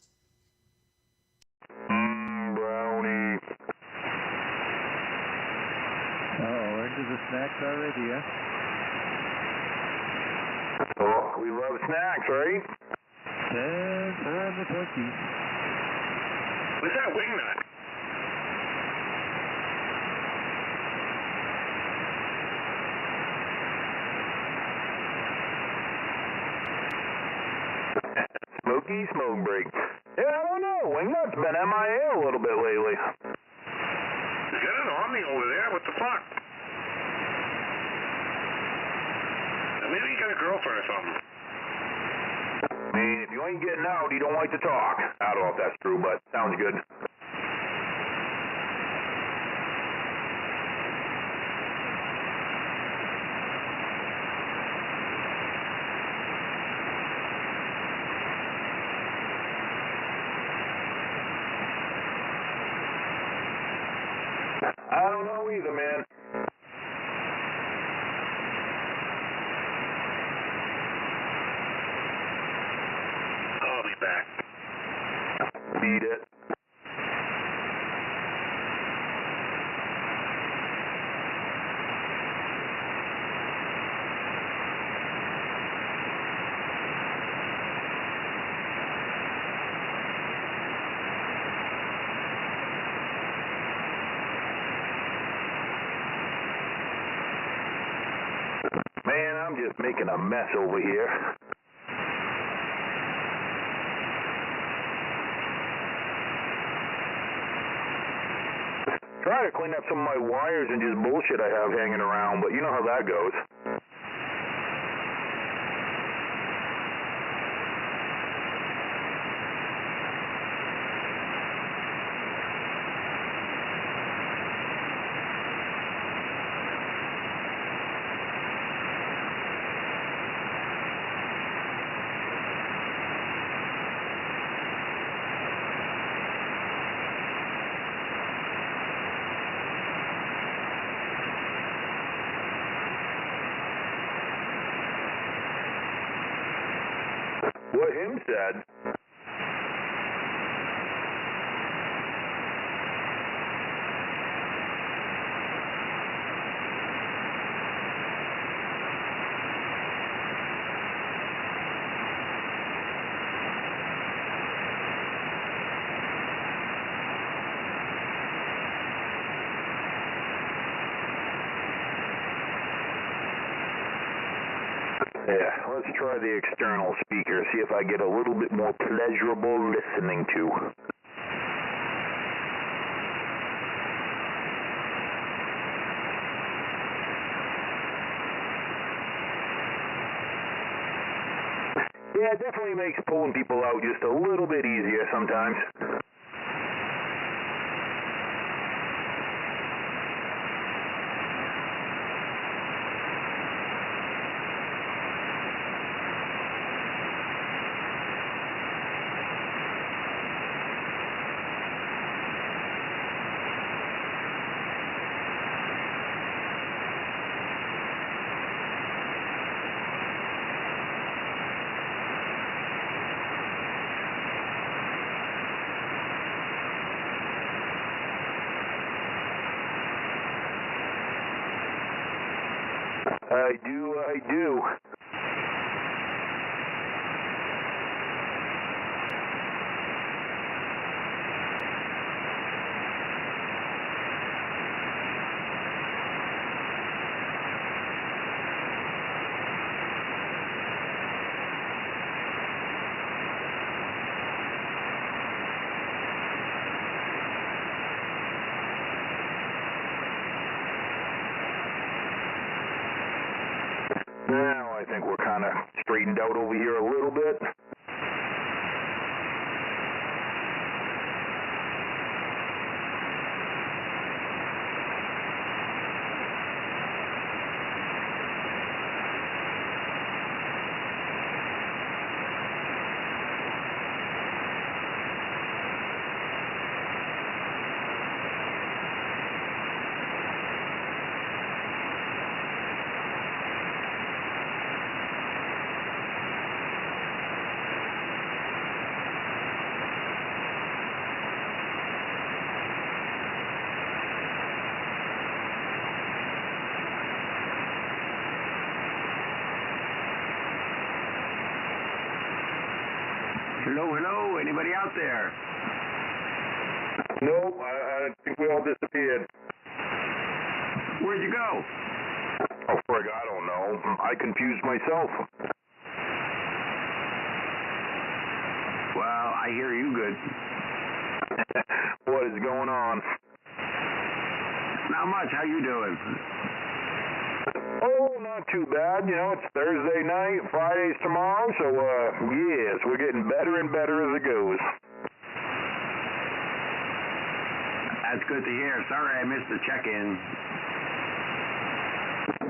Brownie. Oh, into the snacks already, huh? Oh, we love snacks, right? 10 for the turkey. What's that wingnut? Smoky smoke break. Yeah, I don't know. Wingnut's been MIA a little bit lately. You got an Omni over there? What the fuck? Maybe you got a girlfriend or something. I mean, if you ain't getting out, you don't like to talk. I don't know if that's true, but sounds good. I don't know either, man. I'll be back. Beat it. Man, I'm just making a mess over here. Try to clean up some of my wires and just bullshit I have hanging around, but you know how that goes. What him said? Yeah, let's try the external speaker, see if I get a little bit more pleasurable listening to. Yeah, it definitely makes pulling people out just a little bit easier sometimes. I do. Now I think we're kind of straightened out over here a little bit. Hello, anybody out there? Nope, I think we all disappeared. Where'd you go? Oh, frig, I don't know. I confused myself. Well, I hear you good. What is going on? Not much. How you doing? Oh, not too bad. You know, it's Thursday night, Friday's tomorrow, so, yes, we're getting better and better as it goes. That's good to hear. Sorry I missed the check-in.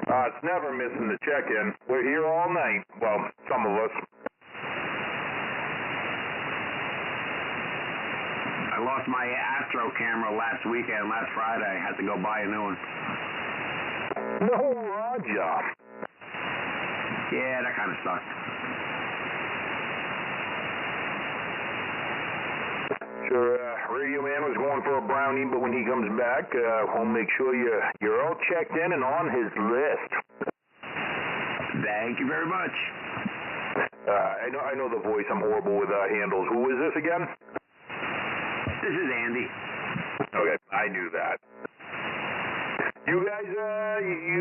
It's never missing the check-in. We're here all night. Well, some of us. I lost my Astro camera last Friday. I had to go buy a new one. No, Roger. Yeah, that kind of sucked. Sure, Radio Man was going for a brownie, but when he comes back, we'll make sure you're all checked in and on his list. Thank you very much. I know the voice. I'm horrible with handles. Who is this again? This is Andy. Okay, I knew that. You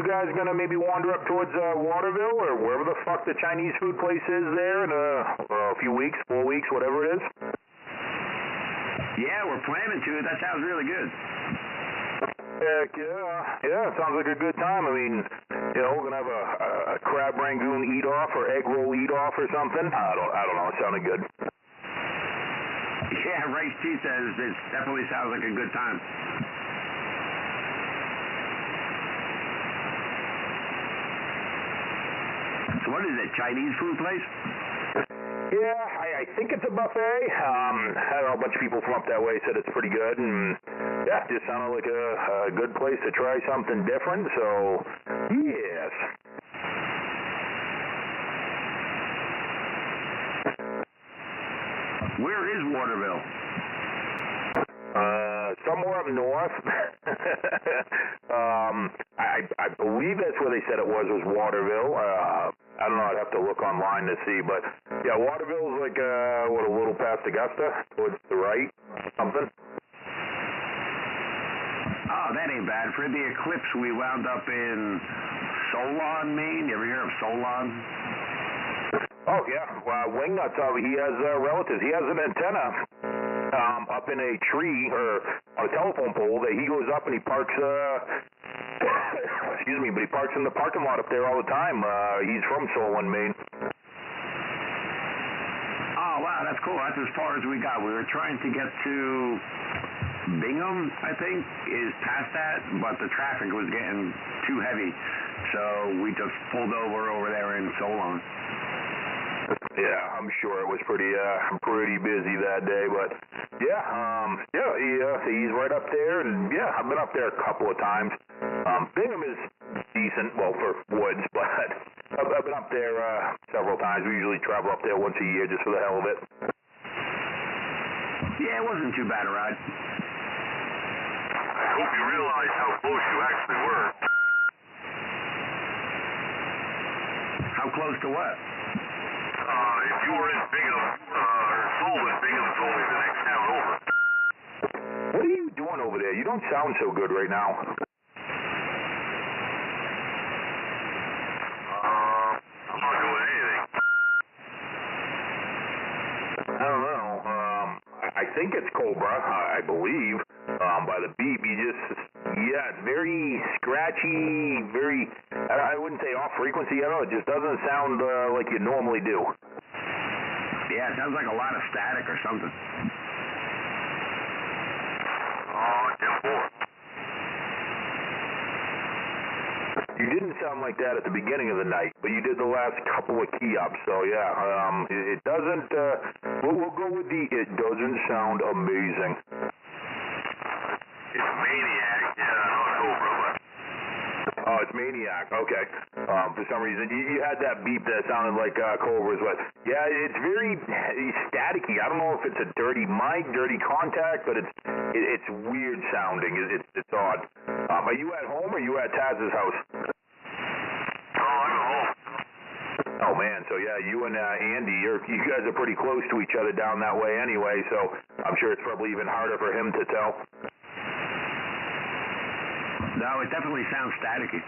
guys gonna maybe wander up towards Waterville or wherever the fuck the Chinese food place is there in a few weeks, 4 weeks, whatever it is? Yeah, we're planning to. That sounds really good. Heck yeah, it sounds like a good time. I mean, you know, we're gonna have a crab rangoon eat off or egg roll eat off or something. I don't know. It sounded good. Yeah, Rice T says it definitely sounds like a good time. So what is it, Chinese food place? Yeah, I think it's a buffet. I don't know, a bunch of people from up that way said it's pretty good, and yeah, it just sounded like a good place to try something different, so yes. Where is Waterville? Somewhere up north. I believe that's where they said it was Waterville. I don't know, I'd have to look online to see, but yeah, Waterville's like, a little past Augusta, towards the right, something. Oh, that ain't bad. For the eclipse, we wound up in Solon, Maine. You ever hear of Solon? Oh, yeah. Wingnut's, he has relatives. He has an antenna up in a tree or on a telephone pole that he goes up and he parks, excuse me, but he parks in the parking lot up there all the time. He's from Solon, Maine. Oh, wow, that's cool. That's as far as we got. We were trying to get to Bingham, I think, is past that, but the traffic was getting too heavy, so we just pulled over there in Solon. Yeah, I'm sure it was pretty busy that day, but he's right up there, and yeah, I've been up there a couple of times. Bingham is decent, well, for woods, but I've been up there several times. We usually travel up there once a year just for the hell of it. Yeah, it wasn't too bad a ride. I hope you realize how close you actually were. How close to what? If you were in Bingham, or Solon, Bingham's only the next town over. What are you doing over there? You don't sound so good right now. I'm not doing anything. I don't know. I think it's Cobra, I believe, by the beep. It's very scratchy, very, I wouldn't say off frequency, I don't know, it just doesn't sound like you normally do. Yeah, it sounds like a lot of static or something. Oh, 10-4. You didn't sound like that at the beginning of the night, but you did the last couple of key ups, so yeah, it doesn't, we'll go with it doesn't sound amazing. It's Maniac, yeah, not Cobra, but... Oh, it's Maniac, okay. For some reason, you had that beep that sounded like Cobra's, but yeah, it's very staticky. I don't know if it's a dirty mic, dirty contact, but it's weird sounding. It's odd. Are you at home or are you at Taz's house? Oh, I'm at home. Oh man, so yeah, you and Andy, you guys are pretty close to each other down that way anyway, so I'm sure it's probably even harder for him to tell. No, it definitely sounds staticky.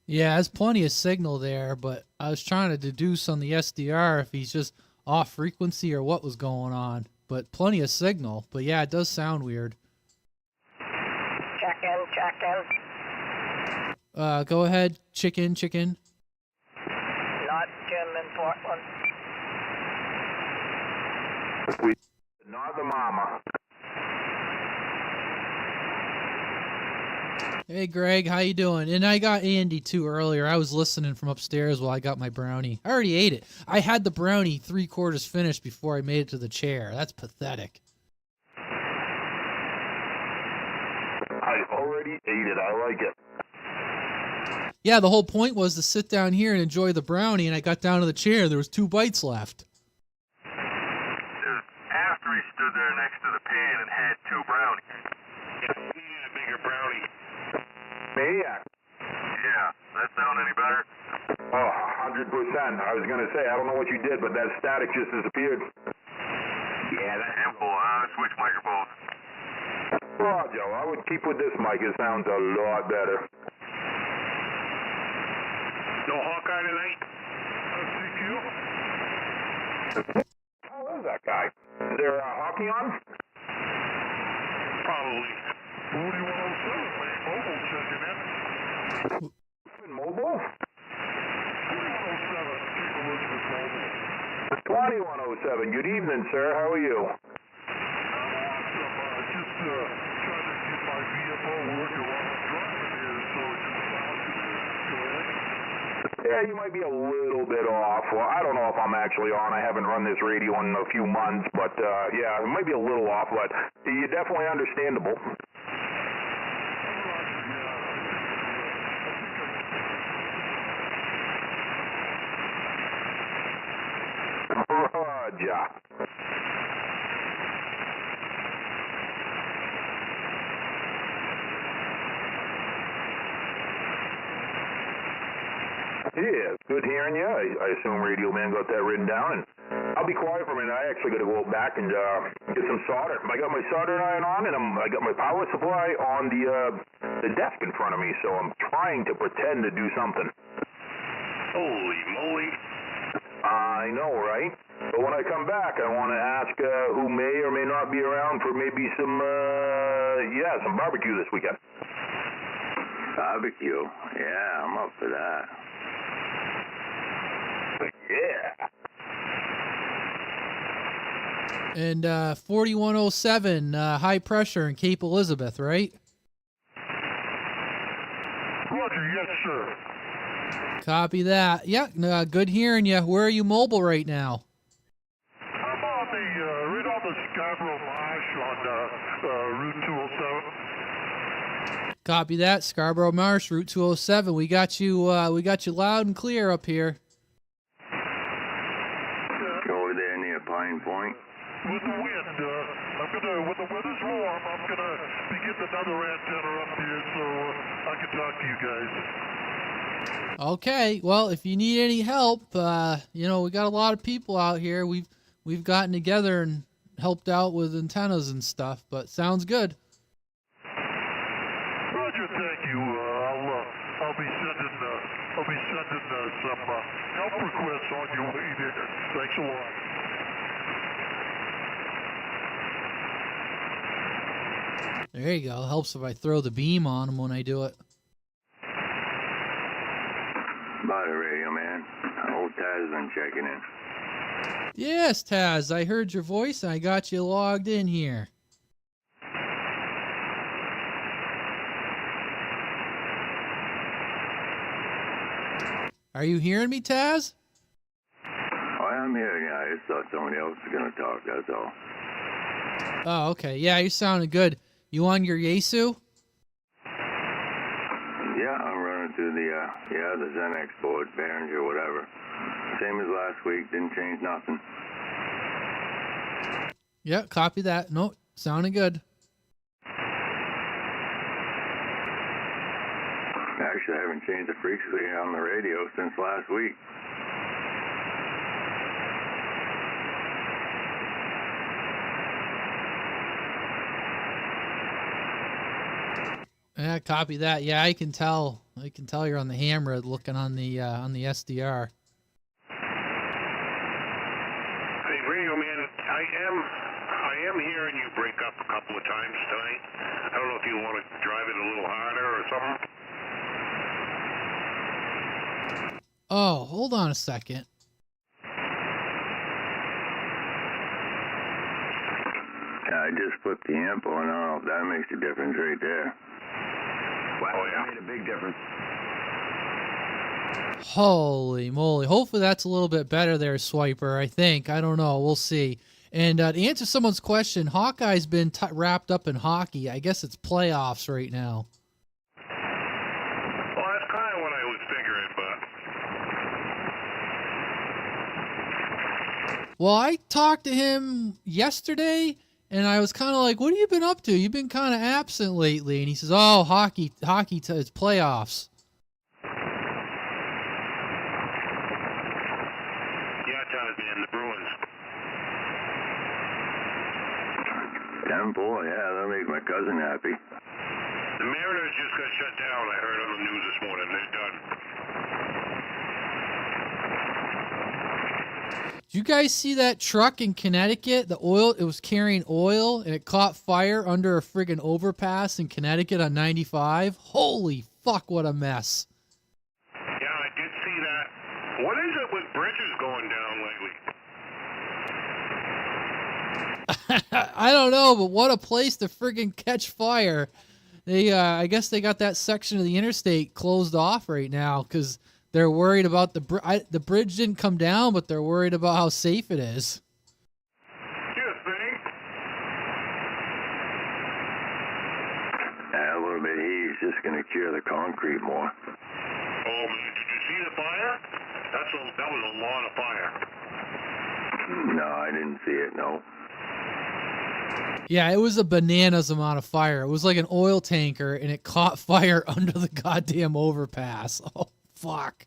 Yeah, there's plenty of signal there, but I was trying to deduce on the SDR if he's just off frequency or what was going on. But plenty of signal. But yeah, it does sound weird. Check in. Go ahead, chicken. Not Jim in Portland. Not the mama. Hey Greg, how you doing? And I got Andy too earlier. I was listening from upstairs while I got my brownie. I already ate it. I had the brownie 3/4 finished before I made it to the chair. That's pathetic. I already ate it. I like it. Yeah, the whole point was to sit down here and enjoy the brownie, and I got down to the chair. There was 2 bites left. After he stood there next to the pan and had 2 brownies. He needed a bigger brownie. Maniac. Yeah, that sound any better? Oh, 100%. I was going to say, I don't know what you did, but that static just disappeared. Yeah, that's Simple, switch microphones. Oh, Joe, I would keep with this mic. It sounds a lot better. No Hawkeye tonight? How is that guy? Is there hockey on? Probably. 4107, mobile checking in. Mobile? 4107, Chief Elizabeth Mobile. 2107. Good evening, sir. How are you? Just trying to get my VFO working while I'm driving here, so it just sounds correct. Yeah, you might be a little bit off. Well, I don't know if I'm actually on. I haven't run this radio in a few months, but yeah, it might be a little off, but you're definitely understandable. Roger. Yeah, good hearing you. I assume Radio Man got that written down. And I'll be quiet for a minute. I actually got to go back and get some solder. I got my soldering iron on, and I got my power supply on the desk in front of me, so I'm trying to pretend to do something. Holy moly. I know, right? But when I come back, I want to ask who may or may not be around for maybe some barbecue this weekend. Barbecue? Yeah, I'm up for that. Yeah. And 4107, high pressure in Cape Elizabeth, right? Roger, yes, sir. Copy that. Yeah, good hearing you. Where are you mobile right now? I'm on right on the Scarborough Marsh on Route 207. Copy that. Scarborough Marsh, Route 207. We got you loud and clear up here. Over there near Pine Point. With the wind, when the weather's warm, I'm gonna be getting another antenna up here so I can talk to you guys. Okay. Well, if you need any help, we got a lot of people out here. We've gotten together and helped out with antennas and stuff. But sounds good. Roger, thank you. I'll be sending some help requests on your way there. Thanks a lot. There you go. Helps if I throw the beam on them when I do it. Bye, Radio Man. Old Taz's been checking in. Yes, Taz. I heard your voice and I got you logged in here. Are you hearing me, Taz? Oh, I'm hearing you. I just thought somebody else was going to talk, that's all. Oh, okay. Yeah, you sounded good. You on your Yaesu? Yeah, I'm running through the Xenex board, Behringer, whatever. Same as last week, didn't change nothing. Yeah, copy that. No, sounded good. Actually, I haven't changed the frequency on the radio since last week. Yeah, copy that. Yeah, I can tell. I can tell you're on the hammer looking on the SDR. Hey, Radio Man, I am hearing you break up a couple of times tonight. I don't know if you want to drive it a little harder or something. Oh, hold on a second. I just flipped the amp on. Oh, that makes a difference right there. Wow, that made a big difference. Holy moly. Hopefully that's a little bit better there, Swiper, I think. I don't know. We'll see. And to answer someone's question, Hawkeye's been wrapped up in hockey. I guess it's playoffs right now. Well, that's kind of what I was figuring, but... Well, I talked to him yesterday, and I was kind of like, what have you been up to? You've been kind of absent lately. And he says, oh, hockey, it's playoffs. Yeah, Taz, man, the Bruins. 10-4, yeah, that'll make my cousin happy. The Mariners just got shut down, I heard on the news this morning. They're done. Did you guys see that truck in Connecticut? The oil, it was carrying oil, and it caught fire under a friggin' overpass in Connecticut on 95. Holy fuck, what a mess. Yeah, I did see that. What is it with bridges going down lately? I don't know, but what a place to friggin' catch fire. They, I guess they got that section of the interstate closed off right now because they're worried about the bridge didn't come down, but they're worried about how safe it is. You think? A little bit of heat is just going to cure the concrete more. Oh, man, did you see the fire? That was a lot of fire. No, I didn't see it, no. Yeah, it was a bananas amount of fire. It was like an oil tanker, and it caught fire under the goddamn overpass. Oh, fuck.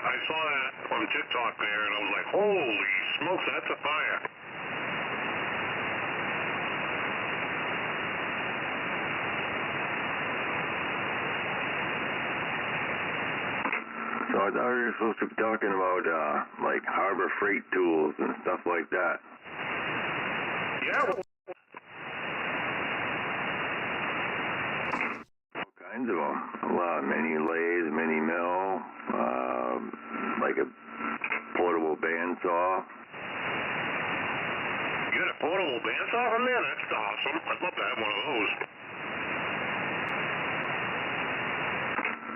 I saw that on TikTok there, and I was like, holy smokes, that's a fire. So I thought we were supposed to be talking about, like, harbor freight tools and stuff like that. Yeah. All kinds of them. A lot. Mini lathe, mini mill, like a portable bandsaw. You got a portable bandsaw from there? That's awesome. I'd love to have one of those.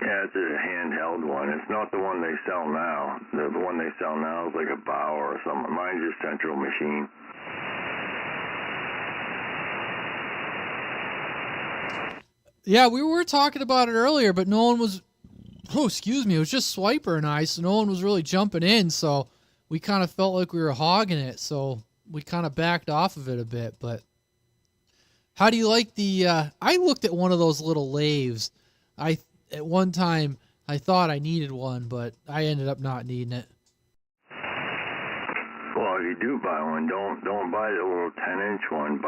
Yeah, it's a handheld one. It's not the one they sell now. The one they sell now is like a Bauer or something. Mine's just Central Machine. Yeah, we were talking about it earlier, but no one was... Oh, excuse me. It was just Swiper and I, so no one was really jumping in, so we kind of felt like we were hogging it, so we kind of backed off of it a bit, but... How do you like the... I looked at one of those little lathes. At one time, I thought I needed one, but I ended up not needing it. Well, if you do buy one, don't buy the little 10-inch one.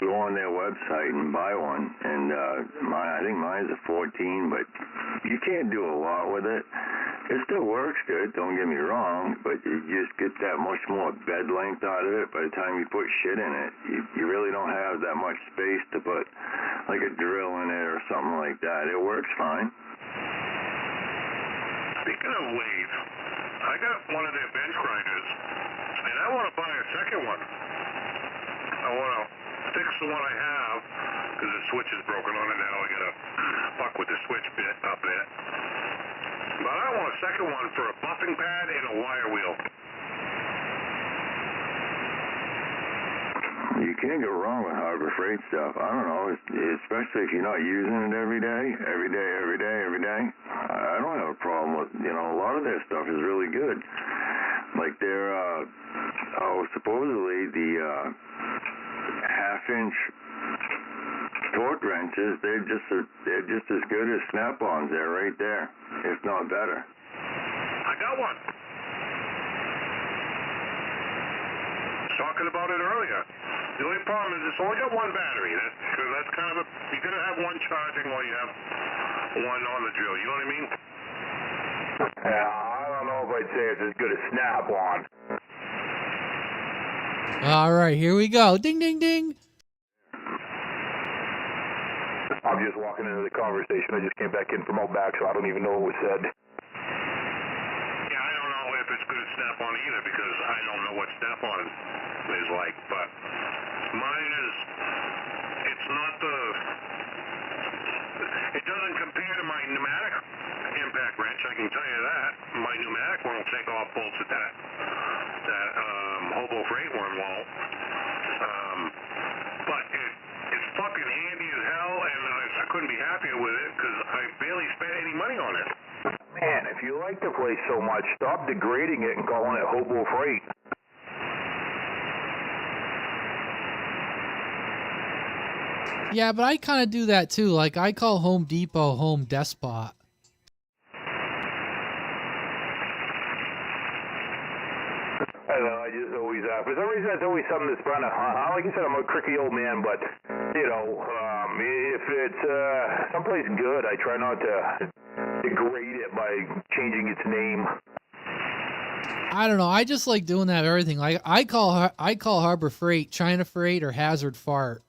Go on their website and buy one. And I think mine's a 14, but you can't do a lot with it. It still works good, don't get me wrong, but you just get that much more bed length out of it. By the time you put shit in it, you really don't have that much space to put like a drill in it or something like that. It works fine. Speaking of lathe, I got one of their bench grinders, and I want to buy a second one. I want to fix the one I have, because the switch is broken on it now. I got to fuck with the switch bit a bit. But I want a second one for a buffing pad and a wire wheel. You can't go wrong with Harbor Freight stuff. I don't know, especially if you're not using it every day. I don't have a problem with, a lot of their stuff is really good. Like their, supposedly the half-inch torque wrenches, they're just as good as Snap-ons. They're right there, if not better. I got one. Talking about it earlier. The only problem is it's only got one battery. That's kind of you're gonna have one charging while you have one on the drill. You know what I mean? Yeah, I don't know if I'd say it's as good as Snap-on. All right, here we go. Ding, ding, ding. I'm just walking into the conversation. I just came back in from out back, so I don't even know what was said. Yeah, I don't know if it's good as Snap-on either because I don't know what Snap-on is like, but mine is, it's not it doesn't compare to my pneumatic impact wrench, I can tell you that. My pneumatic one will take off bolts at that hobo freight one won't. But it's fucking handy as hell, and I couldn't be happier with it because I barely spent any money on it. Man, if you like the place so much, stop degrading it and calling it hobo freight. Yeah, but I kind of do that too. Like, I call Home Depot Home Despot. I don't know, I just always, for some reason, that's always something that's kind of, like you said, I'm a cricky old man, but, if it's someplace good, I try not to degrade it by changing its name. I don't know. I just like doing that everything. Like, I call Harbor Freight China Freight or Hazard Fart.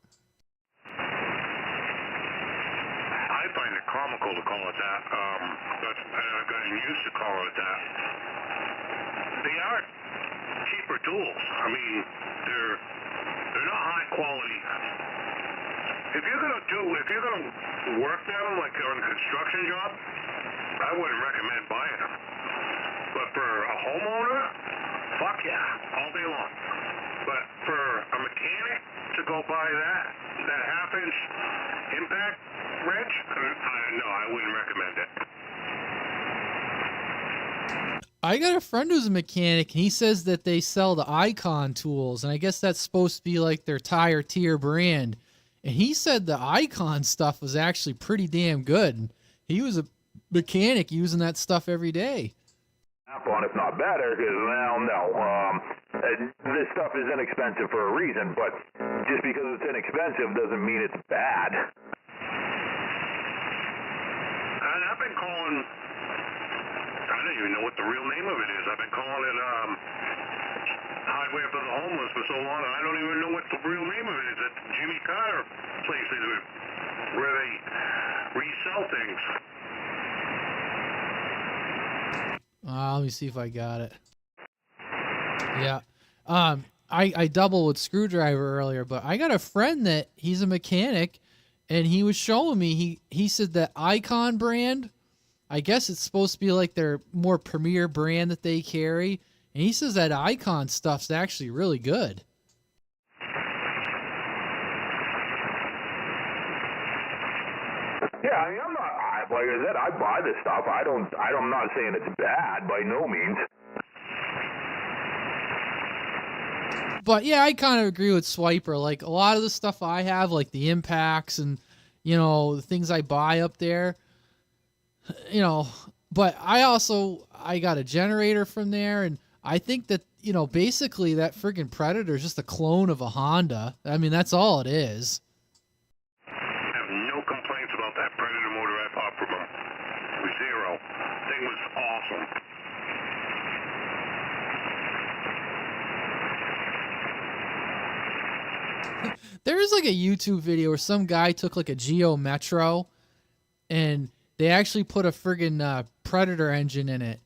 I find it comical to call it that. I've gotten used to calling it that. They are cheaper tools. I mean, they're not high quality. If you're gonna work them like on a construction job, I wouldn't recommend buying them. But for a homeowner, fuck yeah, all day long. But for a mechanic to go buy that half-inch impact wrench? No, I wouldn't recommend it. I got a friend who's a mechanic, and he says that they sell the Icon tools, and I guess that's supposed to be like their tire tier brand. And he said the Icon stuff was actually pretty damn good. And he was a mechanic using that stuff every day. On, if not better, because, well, no. This stuff is inexpensive for a reason, but just because it's inexpensive doesn't mean it's bad. I've been calling, I don't even know what the real name of it is. I've been calling it Highway for the Homeless for so long, I don't even know what the real name of it is. It's Jimmy Carter place where they resell things. Let me see if I got it. Yeah. I doubled with Screwdriver earlier, but I got a friend that he's a mechanic, and he was showing me, he said that Icon brand, I guess it's supposed to be like their more premier brand that they carry, and he says that Icon stuff's actually really good. Yeah, I mean, I'm not, like I said, I buy this stuff. I'm not saying it's bad by no means. But yeah, I kind of agree with Swiper. Like a lot of the stuff I have, like the impacts and, you know, the things I buy up there, you know, but I got a generator from there, and I think that, you know, basically that friggin' Predator is just a clone of a Honda. I mean, that's all it is. I have no complaints about that Predator motor I bought from him. Zero. Thing was awesome. There's like a YouTube video where some guy took like a Geo Metro, and they actually put a friggin' Predator engine in it,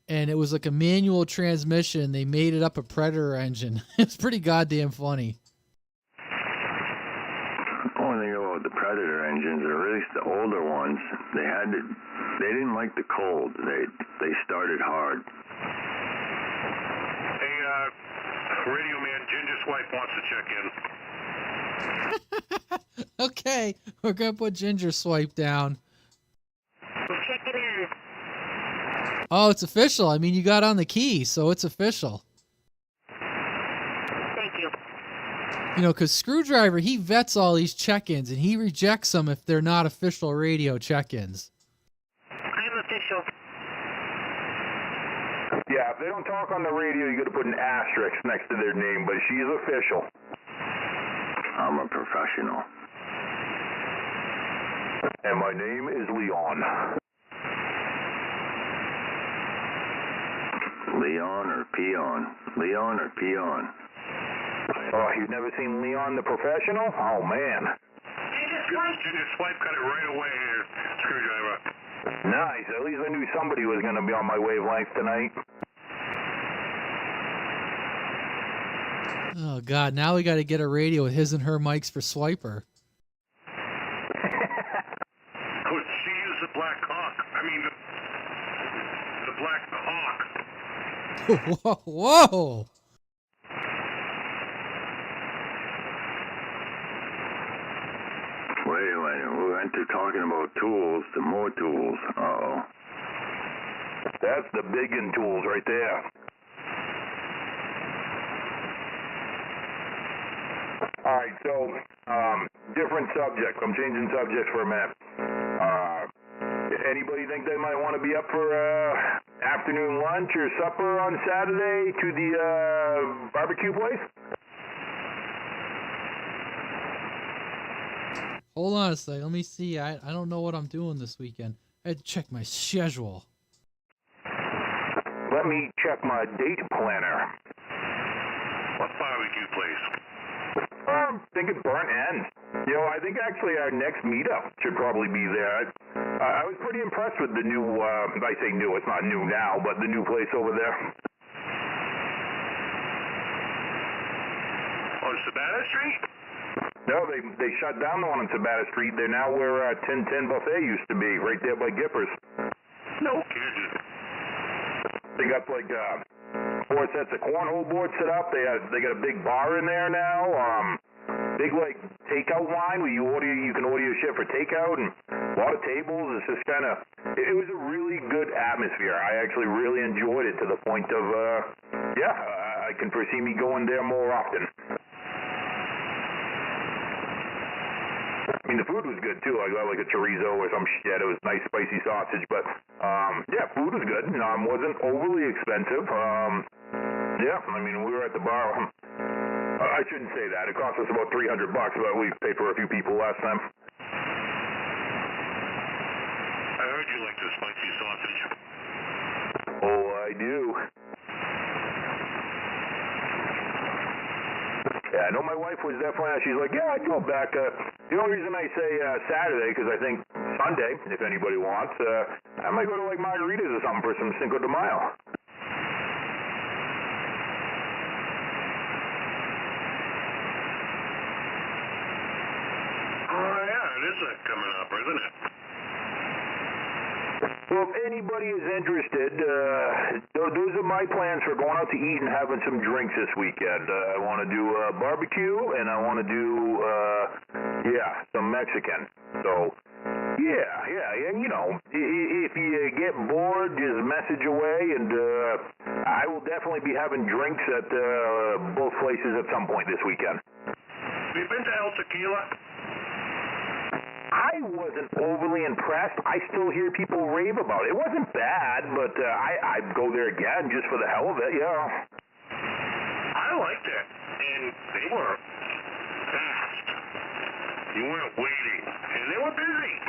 and it was like a manual transmission. They made it up a Predator engine. It's pretty goddamn funny. The only thing about the Predator engines, or at least the older ones, they didn't like the cold. They started hard. Hey, Radio Man, Ginger Swipe wants to check in. Okay, we're gonna put Ginger Swipe down. Checking in. Oh, it's official. I mean, you got on the key, so it's official. Thank you. You know, because Screwdriver, he vets all these check-ins, and he rejects them if they're not official radio check-ins. I'm official. Yeah, if they don't talk on the radio, you got to put an asterisk next to their name, but she's official. I'm a professional. And my name is Leon. Leon or Peon? Leon or Peon? Oh, you've never seen Leon the Professional? Oh, man. Ginger Swipe got it right away here, Screwdriver. Nice. At least I knew somebody was going to be on my wavelength tonight. Oh, God, now we got to get a radio with his and her mics for Swiper. Could she use the Black Hawk? I mean, the Black Hawk. Whoa, whoa! Wait a minute, we went to talking about tools to more tools. Uh-oh. That's the biggin' tools right there. All right, so different subject. I'm changing subjects for a minute. Anybody think they might want to be up for afternoon lunch or supper on Saturday to the barbecue place? Hold on a second. Let me see. I don't know what I'm doing this weekend. I had to check my schedule. Let me check my date planner. What barbecue place? I'm thinking Burnt Ends. You know, I think actually our next meetup should probably be there. I was pretty impressed with the new, I say new, it's not new now, but the new place over there. On Sabata Street? No, they shut down the one on Sabata Street. They're now where 1010 Buffet used to be, right there by Gippers. No kidding. They got like 4 sets of cornhole boards set up. They got a big bar in there now. big like takeout line where you can order your shit for takeout, and a lot of tables. It's just kind of, it was a really good atmosphere. I actually really enjoyed it to the point of, I can foresee me going there more often. I mean, the food was good too. I got like a chorizo or some shit. It was nice spicy sausage, but food was good. Wasn't overly expensive. I mean, we were at the bar. I shouldn't say that. It cost us about $300, but we paid for a few people last time. I heard you like the spicy sausage. Oh, I do. Yeah, I know my wife was definitely, she's like, yeah, I'd go back. The only reason I say Saturday, because I think Sunday, if anybody wants, I might go to like Margaritas or something for some Cinco de Mayo. Oh, yeah, it is coming up, isn't it? Well, if anybody is interested, those are my plans for going out to eat and having some drinks this weekend. I want to do barbecue, and I want to do, some Mexican. So, you know, if you get bored, just message away, and I will definitely be having drinks at both places at some point this weekend. Have you been to El Tequila? I wasn't overly impressed. I still hear people rave about it. It wasn't bad, but I'd go there again just for the hell of it, yeah. I liked it, and they were fast. You weren't waiting, and they were busy.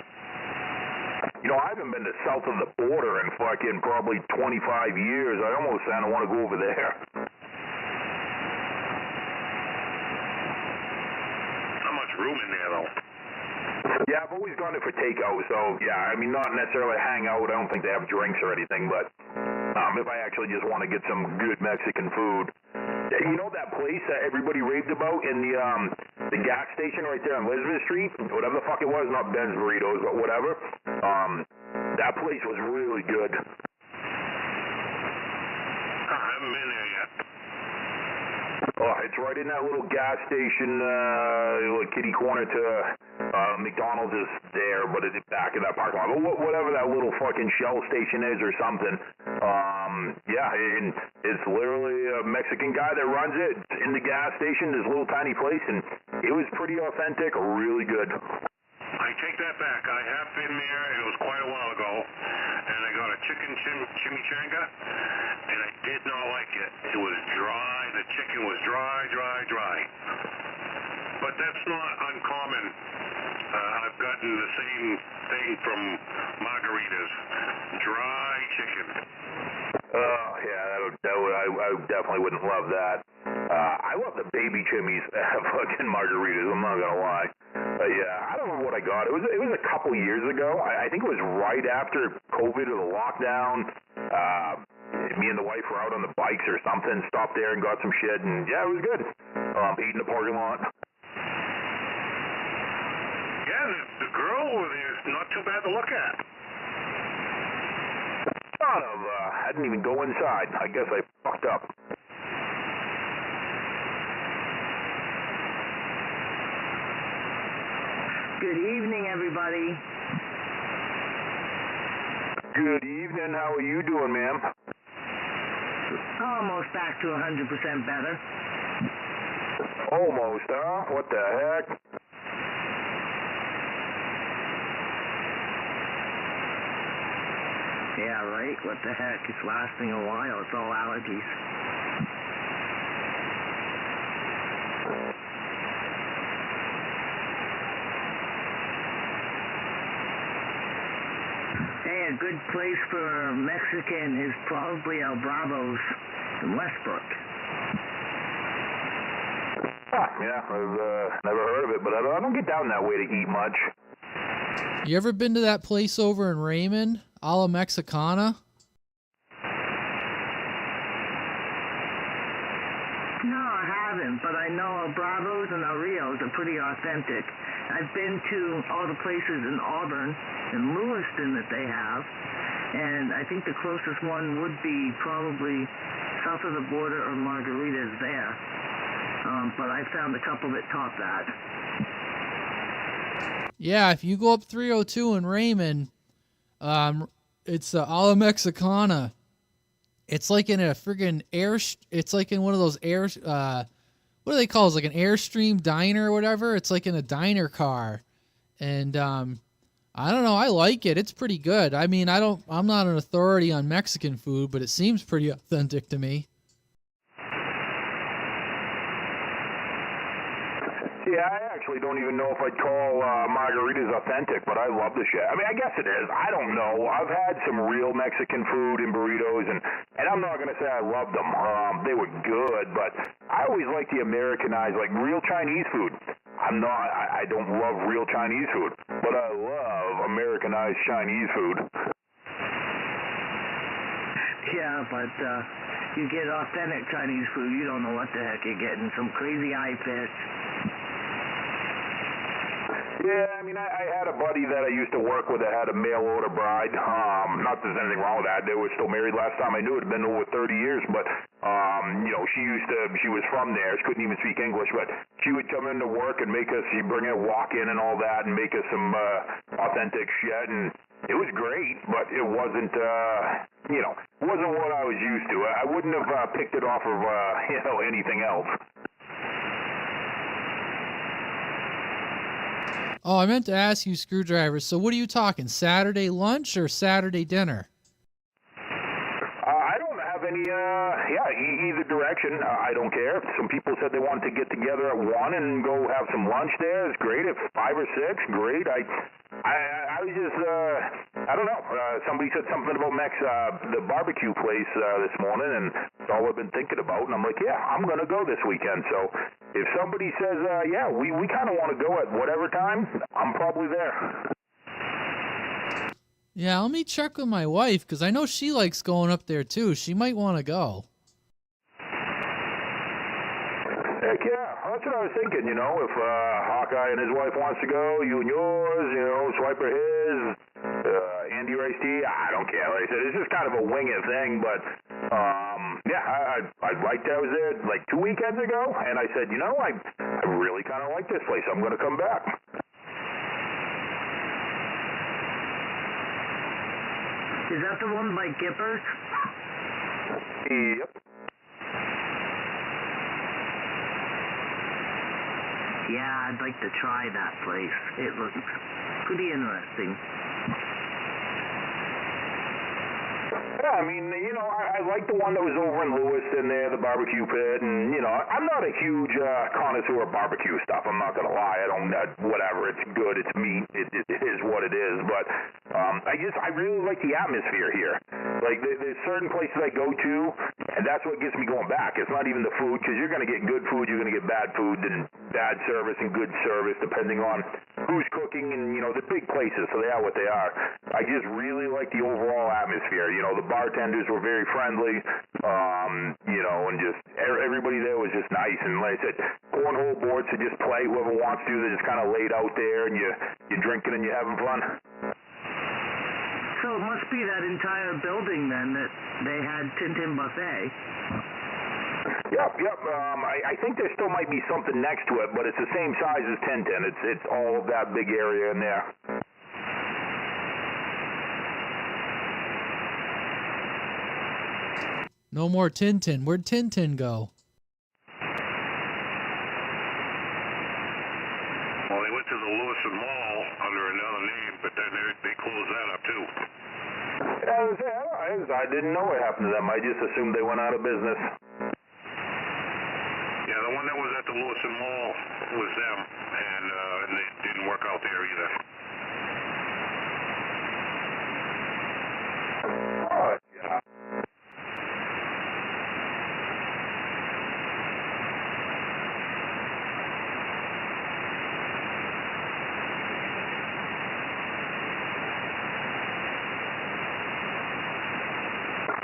You know, I haven't been to south of the border in fucking probably 25 years. I almost kind of want to go over there. Not much room in there, though. Yeah, I've always gone there for takeout, so yeah, I mean, not necessarily hang out. I don't think they have drinks or anything, but if I actually just want to get some good Mexican food. You know that place that everybody raved about in the gas station right there on Elizabeth Street? Whatever the fuck it was, not Ben's Burritos, but whatever. That place was really good. I haven't been there yet. Oh, it's right in that little gas station, kitty corner to McDonald's is there, but it's back in that parking lot. Whatever that little fucking Shell station is or something. And it's literally a Mexican guy that runs it. It's in the gas station, this little tiny place, and it was pretty authentic, really good. I take that back. I have been there. It was quite a while ago, and I got a chicken chimichanga, and I did not like it. It was dry. The chicken was dry. But that's not uncommon. I've gotten the same thing from margaritas. Dry chicken. Oh, yeah, I definitely wouldn't love that. I love the baby chimmies fucking margaritas, I'm not gonna lie. I don't know what I got. It was a couple years ago. I think it was right after COVID or the lockdown. Me and the wife were out on the bikes or something, stopped there and got some shit, and yeah, it was good. Eating the parking lot. Yeah, the girl is not too bad to look at. I didn't even go inside. I guess I fucked up. Good evening, everybody. Good evening. How are you doing, ma'am? Almost back to 100% better. Almost, huh? What the heck? Yeah, right? What the heck? It's lasting a while. It's all allergies. Hey, a good place for Mexican is probably El Bravo's in Westbrook. I've never heard of it, but I don't get down that way to eat much. You ever been to that place over in Raymond, A La Mexicana? No, I haven't, but I know El Bravos and El Rios are pretty authentic. I've been to all the places in Auburn and Lewiston that they have, and I think the closest one would be probably south of the border or Margaritas there. but I found a couple that top that. Yeah, if you go up 302 in Raymond, it's a la Mexicana. It's like in a friggin' it's like in one of those what do they call it? It's like an Airstream diner or whatever. It's like in a diner car. And I don't know, I like it. It's pretty good. I mean, I'm not an authority on Mexican food, but it seems pretty authentic to me. Yeah, I actually don't even know if I'd call margaritas authentic, but I love the shit. I mean, I guess it is. I don't know. I've had some real Mexican food and burritos, and I'm not going to say I loved them. They were good, but I always like the Americanized, like real Chinese food. I don't love real Chinese food, but I love Americanized Chinese food. Yeah, but you get authentic Chinese food, you don't know what the heck you're getting. Some crazy eye fish. Yeah, I mean, I had a buddy that I used to work with that had a mail-order bride. Not that there's anything wrong with that. They were still married last time I knew it. It had been over 30 years, but, she was from there. She couldn't even speak English, but she would come into work and she'd bring in a walk-in and all that and make us some authentic shit, and it was great, but it wasn't, it wasn't what I was used to. I wouldn't have picked it off of, anything else. Oh, I meant to ask you, Screwdriver, so what are you talking, Saturday lunch or Saturday dinner? I don't have any, either direction. I don't care. Some people said they wanted to get together at 1 and go have some lunch there. It's great. At 5 or 6, great. I was just, I don't know. Somebody said something about the barbecue place this morning, and it's all I've been thinking about. And I'm like, yeah, I'm going to go this weekend. So if somebody says, we kind of want to go at whatever time, I'm probably there. Yeah, let me check with my wife, because I know she likes going up there, too. She might want to go. Heck yeah, that's what I was thinking, if Hawkeye and his wife wants to go, you and yours, Swiper his, Andy Rice T, I don't care. Like I said, it's just kind of a winged thing, but, I liked I was there like 2 weekends ago, and I said, I really kind of like this place. I'm going to come back. Is that the one by Gippers? Yep. Yeah, I'd like to try that place. It looks pretty interesting. Yeah, I mean, I like the one that was over in Lewiston there, the barbecue pit, and, I'm not a huge connoisseur of barbecue stuff, I'm not going to lie. I don't, whatever, it's good, it's meat, it is what it is, but I really like the atmosphere here. Like, there's certain places I go to, and that's what gets me going back. It's not even the food, because you're going to get good food, you're going to get bad food, and bad service and good service, depending on who's cooking, and, the big places, so they are what they are. I just really like the overall atmosphere, the bartenders were very friendly, and just everybody there was just nice. And like I said, cornhole boards to just play. Whoever wants to, they're just kind of laid out there, and you're drinking and you're having fun. So it must be that entire building then that they had Tintin Buffet. Yep. I think there still might be something next to it, but it's the same size as Tintin. It's all of that big area in there. No more Tintin. Where'd Tintin go? Well, they went to the Lewiston Mall under another name, but then they closed that up too. I didn't know what happened to them. I just assumed they went out of business. Yeah, the one that was at the Lewiston Mall was them, and it didn't work out there either. Oh, yeah.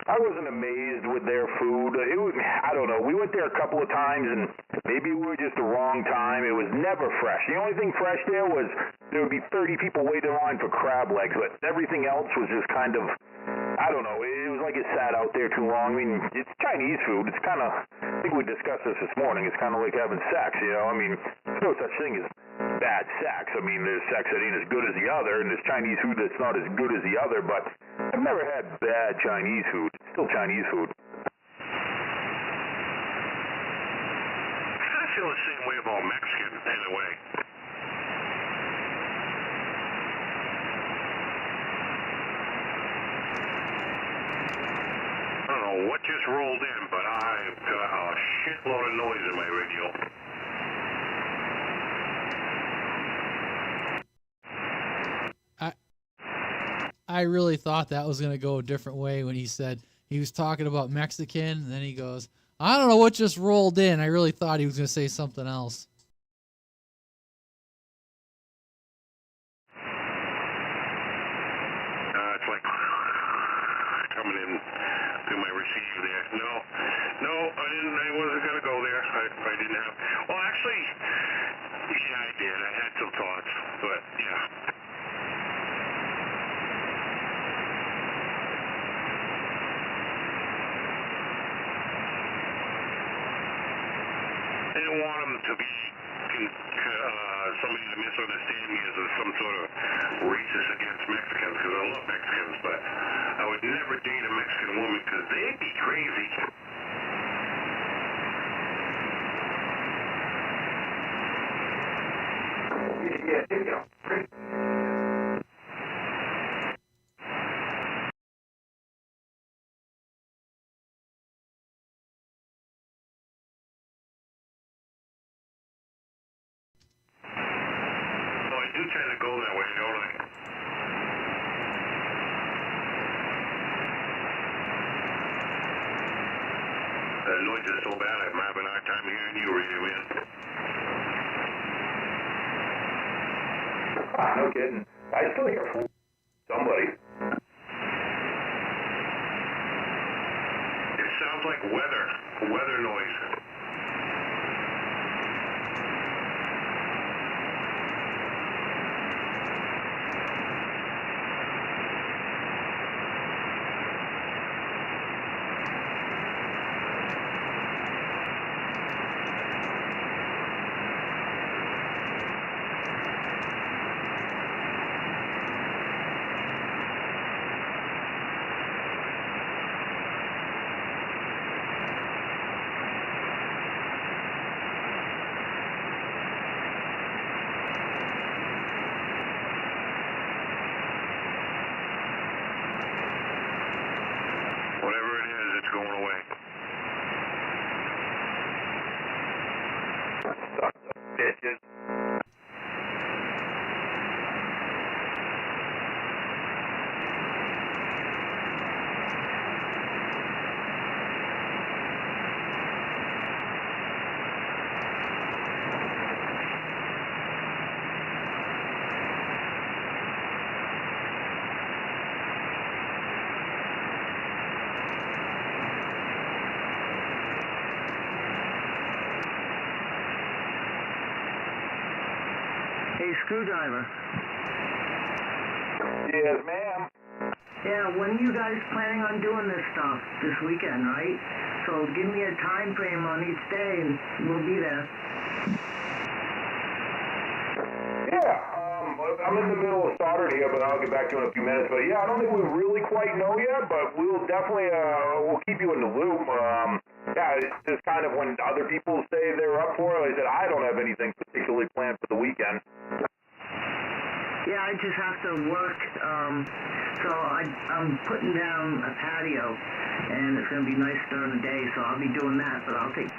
I wasn't amazed with their food. I don't know. We went there a couple of times, and maybe we were just the wrong time. It was never fresh. The only thing fresh there was there would be 30 people waiting in line for crab legs, but everything else was just kind of, I don't know. It was like it sat out there too long. I mean, it's Chinese food. It's kind of I think we discussed this morning. It's kind of like having sex, you know? I mean, there's no such thing as bad sex. I mean, there's sex that ain't as good as the other, and there's Chinese food that's not as good as the other, but I've never had bad Chinese food. It's still Chinese food. I feel the same way about Mexican, in a way. I don't know what just rolled in, but I've got a shitload of noise in my radio. I really thought that was going to go a different way when he said he was talking about Mexican, and then he goes, I don't know what just rolled in. I really thought he was going to say something else. It's like coming in through my receiver there. No, I wasn't going to go there. I didn't have. Well, actually, yeah, I did. I had some thoughts, but yeah. I didn't want him to be somebody to misunderstand me as some sort of racist against Mexicans, because I love Mexicans, but I would never date a Mexican woman because they'd be crazy. Yeah. I do tend to go that way, don't I? The noise is so bad I'm having a hard time hearing you, Radio Man. No kidding. I still hear somebody. It sounds like weather noise. Whatever it is, it's going away. Sons of bitches. Hey, Screwdriver. Yes, ma'am. Yeah, when are you guys planning on doing this stuff? This weekend, right? So give me a time frame on each day and we'll be there. Yeah, I'm in the middle of starting here, but I'll get back to you in a few minutes. But yeah, I don't think we really quite know yet, but we'll definitely, we'll keep you in the loop. Yeah, it's just kind of when other people say they're up for it. Like I said, I don't have anything particularly planned for the weekend. Yeah, I just have to work, so I'm putting down a patio, and it's going to be nice during the day, so I'll be doing that, but I'll take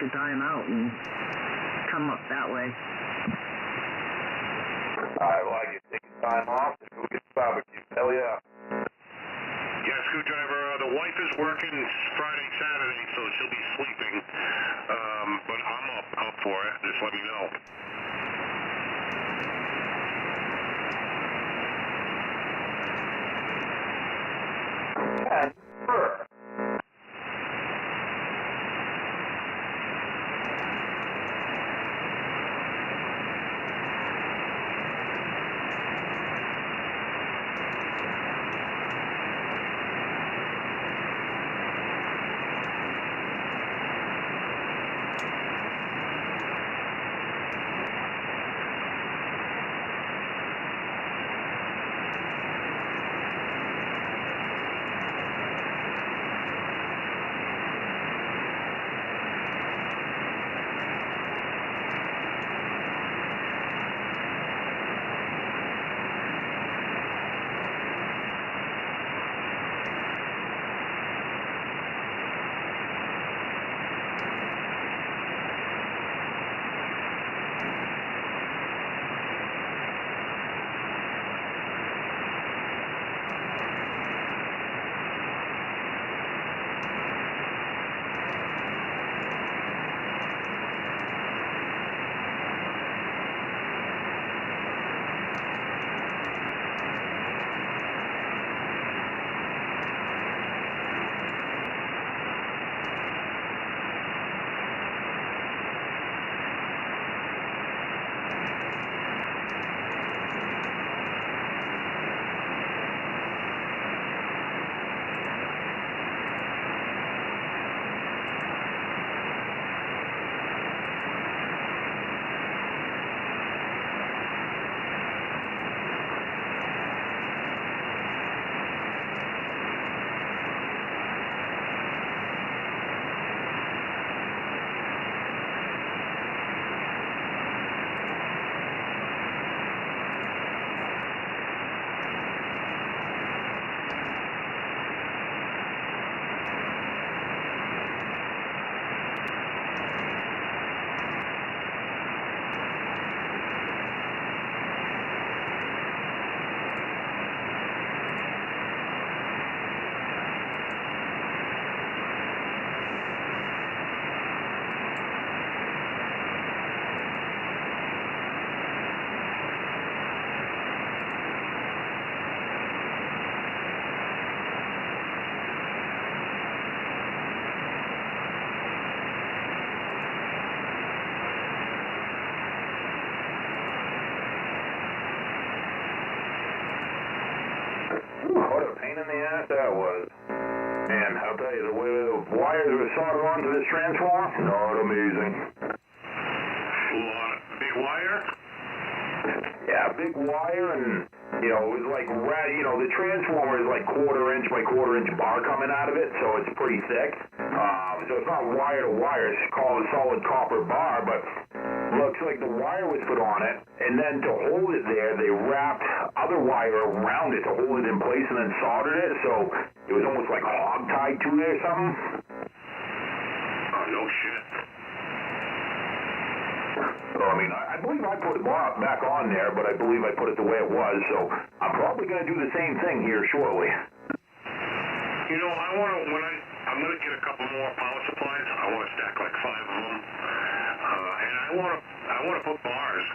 the time out and come up that way. Alright, well, I get taking time off to go get the barbecue. Hell yeah. Yeah, Screwdriver, the wife is working Friday, Saturday, so she'll be sleeping. But I'm up for it. Just let me know. And sure. Man, I'll tell you, the way the wires were soldered onto this transformer, not amazing. Big wire? Yeah, big wire, and, you know, it was like, you know, the transformer is like quarter-inch by quarter-inch bar coming out of it, so it's pretty thick. So it's not wire to wire, it's called a solid copper bar, but looks like the wire was put on it, and then to hold it there, they wrapped other wire around it to hold it in place and then soldered it, so it was almost like hog-tied to it or something. Oh, no shit. So, I mean, I believe I put it back on there, but I believe I put it the way it was, so I'm probably going to do the same thing here shortly. You know, I'm going to get a couple more power supplies. I want to stack like 5 of them. And I want to put bars.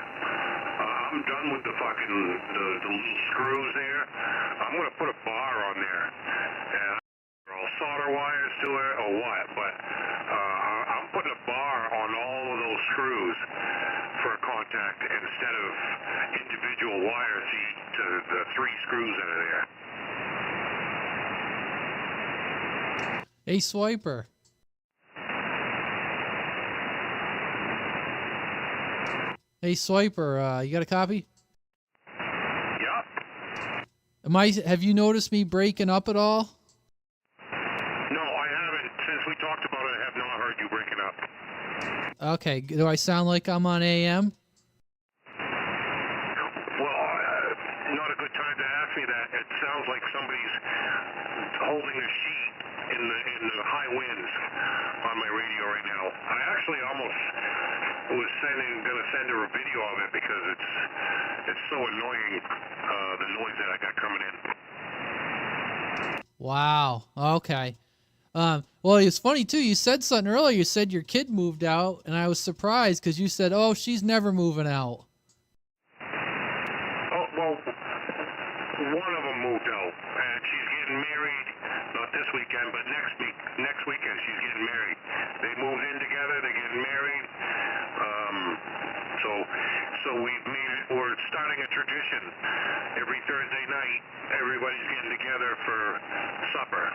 I'm done with the fucking, the little screws there. I'm going to put a bar on there. And I'll solder wires to it or what, but I'm putting a bar on all of those screws for a contact instead of individual wires to the 3 screws that are there. Hey, Swiper. Hey, Swiper, you got a copy? Yeah. Have you noticed me breaking up at all? No, I haven't. Since we talked about it, I have not heard you breaking up. Okay, do I sound like I'm on AM? Well, not a good time to ask me that. It sounds like somebody's holding a sheet in the high winds on my radio right now. I actually almost was going to send her a video of it because it's so annoying, the noise that I got coming in. Wow. Okay. Well, it's funny too. You said something earlier. You said your kid moved out, and I was surprised because you said, "Oh, she's never moving out." Oh well, one of them moved out, and she's getting married. Not this weekend, but next weekend she's getting married. They moved in together. They're getting married. So we're starting a tradition. Every Thursday night, everybody's getting together for supper.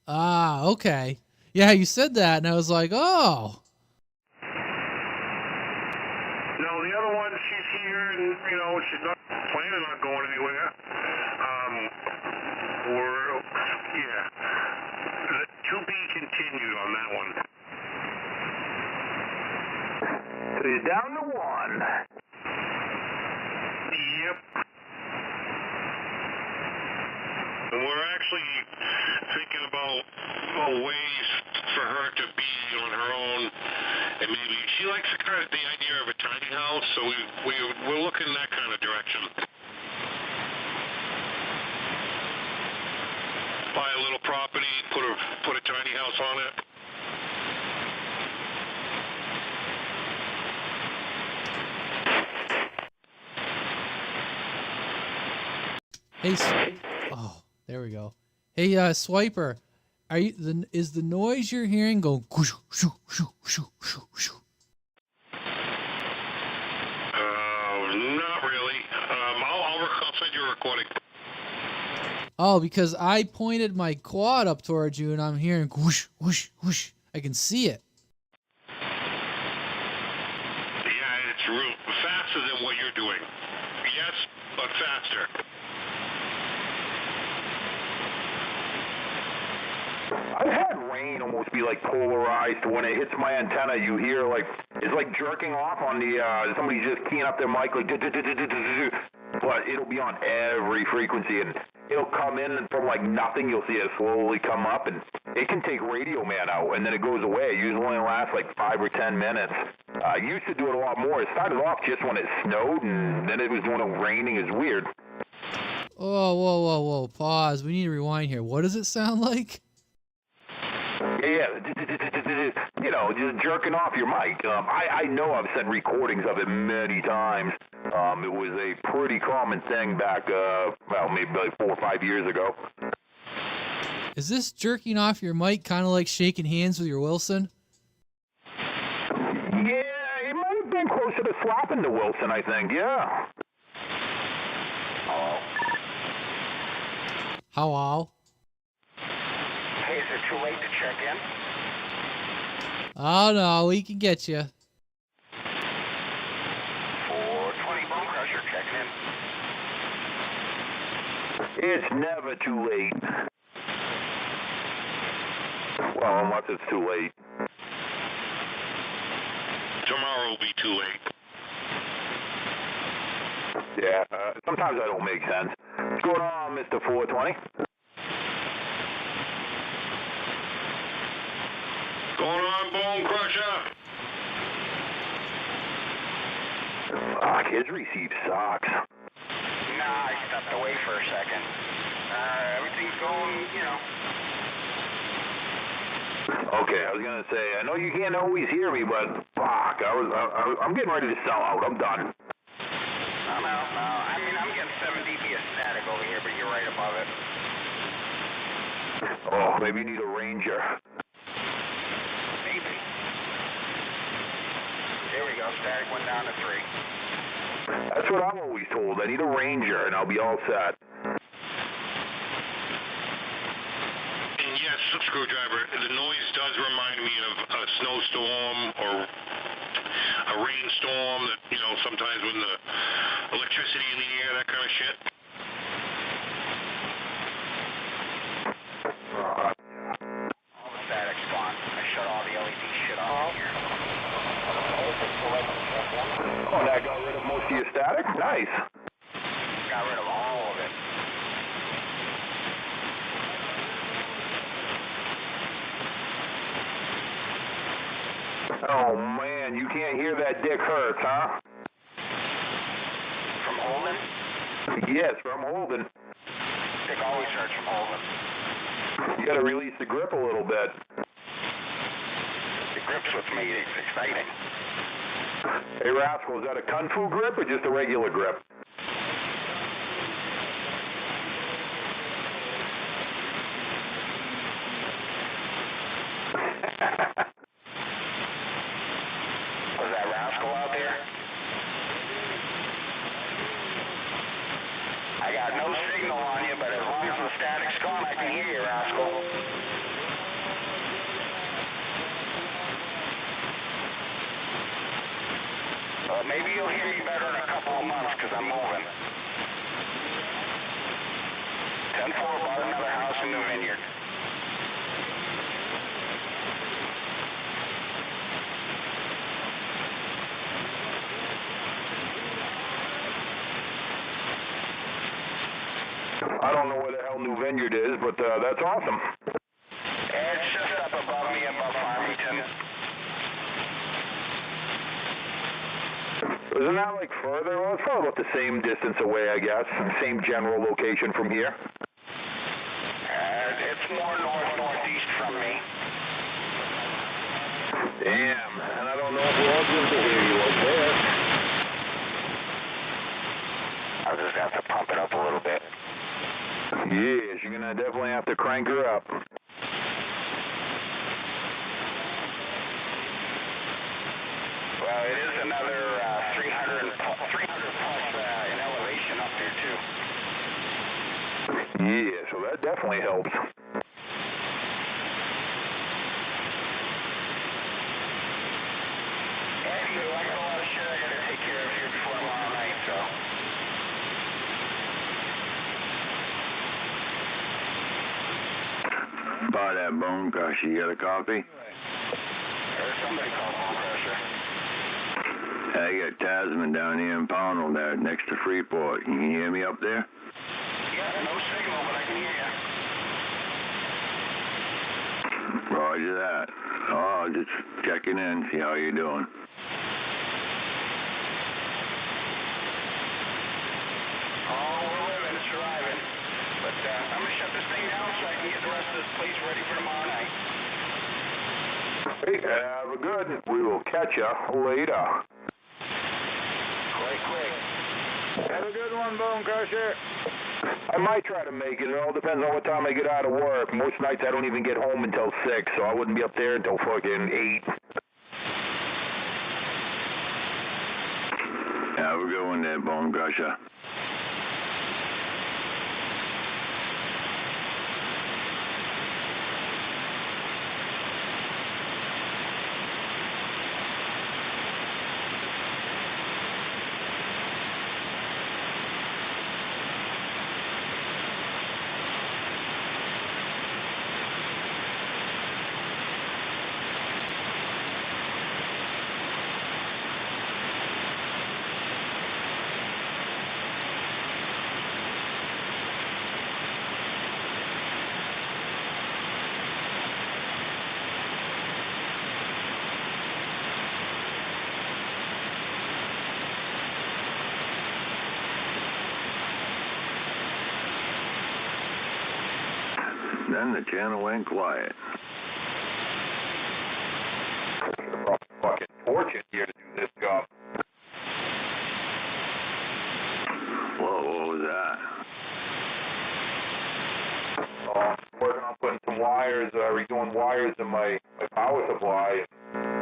Ah, okay. Yeah, you said that, and I was like, oh. No, the other one, she's here, and, you know, she's not planning on going anywhere. To be continued on that one. So you're down to 1. Yep. And we're actually thinking about ways for her to be on her own, and maybe she likes the idea of a tiny house, so we're looking in that kind of direction. Buy a little property, put a tiny house on it. Hey, oh, there we go. Hey, Swiper, is the noise you're hearing going whoosh, shoo, shoo, shoo, shoo, shoo? Not really. I'll send you a recording. Oh, because I pointed my quad up towards you, and I'm hearing whoosh, whoosh, whoosh. I can see it. Yeah, it's faster than what you're doing. Yes, but faster. I've had rain almost be like polarized. When it hits my antenna, you hear like it's like jerking off on the somebody just keying up their mic like, but it'll be on every frequency and it'll come in and from like nothing. You'll see it slowly come up and it can take Radio Man out and then it goes away. It usually only lasts like 5 or 10 minutes. I used to do it a lot more. It started off just when it snowed and then it was when it was raining. It's weird. Oh, whoa. Pause. We need to rewind here. What does it sound like? Yeah, you know, just jerking off your mic. I know I've sent recordings of it many times. It was a pretty common thing back, maybe like 4 or 5 years ago. Is this jerking off your mic kind of like shaking hands with your Wilson? Yeah, it might have been closer to slapping the Wilson, I think, yeah. Hello? Hey, is it too late to check in? Oh, no, we can get you. 420 Bone Crusher checking in. It's never too late. Well, unless it's too late. Tomorrow will be too late. Yeah, sometimes that don't make sense. What's going on, Mr. 420? Going on, Bone Crusher? Fuck, his receipt sucks. Nah, I stepped away for a second. Everything's going, you know. Okay, I was gonna say, I know you can't always hear me, but fuck, I'm getting ready to sell out. I'm done. No. I mean, I'm getting 7 dB of static over here, but you're right above it. Oh, maybe you need a Ranger. Maybe. There we go. Static went down to 3. That's what I'm always told. I need a Ranger, and I'll be all set. And yes, Screwdriver, the noise does remind me of a snowstorm or a rainstorm that, you know, sometimes when the electricity in the air, that kind of shit. All the static's gone. I shut all the LED shit off in here. Oh, that got rid of most of your static? Nice. Got rid of all of it. Oh, man, you can't hear that dick hurts, huh? From Holden? Yes, from holding. Dick always hurts from Holden. You gotta release the grip a little bit. The grip's what's made it exciting. Hey, Rascal, is that a Kung Fu grip or just a regular grip? Was that Rascal out there? I got no signal on you, but as long as the static's gone, I can hear you, Rascal. Well, maybe you'll hear me better in a couple of months, because I'm moving. 10-4, bought another house in New Vineyard. I don't know where the hell New Vineyard is, but that's awesome. It's just up above me, above Farmington. Isn't that like further? Well, it's probably about the same distance away, I guess. Same general location from here. It's more northeast from me. Damn, and I don't know if we're all going to hear you up there. I'll just have to pump it up a little bit. Yes, you're going to definitely have to crank her up. Well, it is another 300 plus in elevation up there, too. Yeah, so that definitely helps. Anywho, I got a lot of shit I gotta take care of here before tomorrow night, so. Buy that Bone Crusher. You got a copy? There's somebody called Bone Crusher. I got Tasman down here in Pownell there next to Freeport. You can hear me up there? Yeah, no signal, but I can hear you. Roger that. Oh, just checking in, see how you're doing. Oh, we're living, surviving. But I'm gonna shut this thing down so I can get the rest of this place ready for tomorrow night. Hey, have a good. We will catch you later. Quick. Have a good one, Bone Crusher. I might try to make it. It all depends on what time I get out of work. Most nights I don't even get home until 6, so I wouldn't be up there until fucking 8. Have a good one there, Bone Crusher. Then the channel went quiet. Fucking fortune here to do this job. Whoa, what was that? Working on putting some wires, redoing wires in my power supply.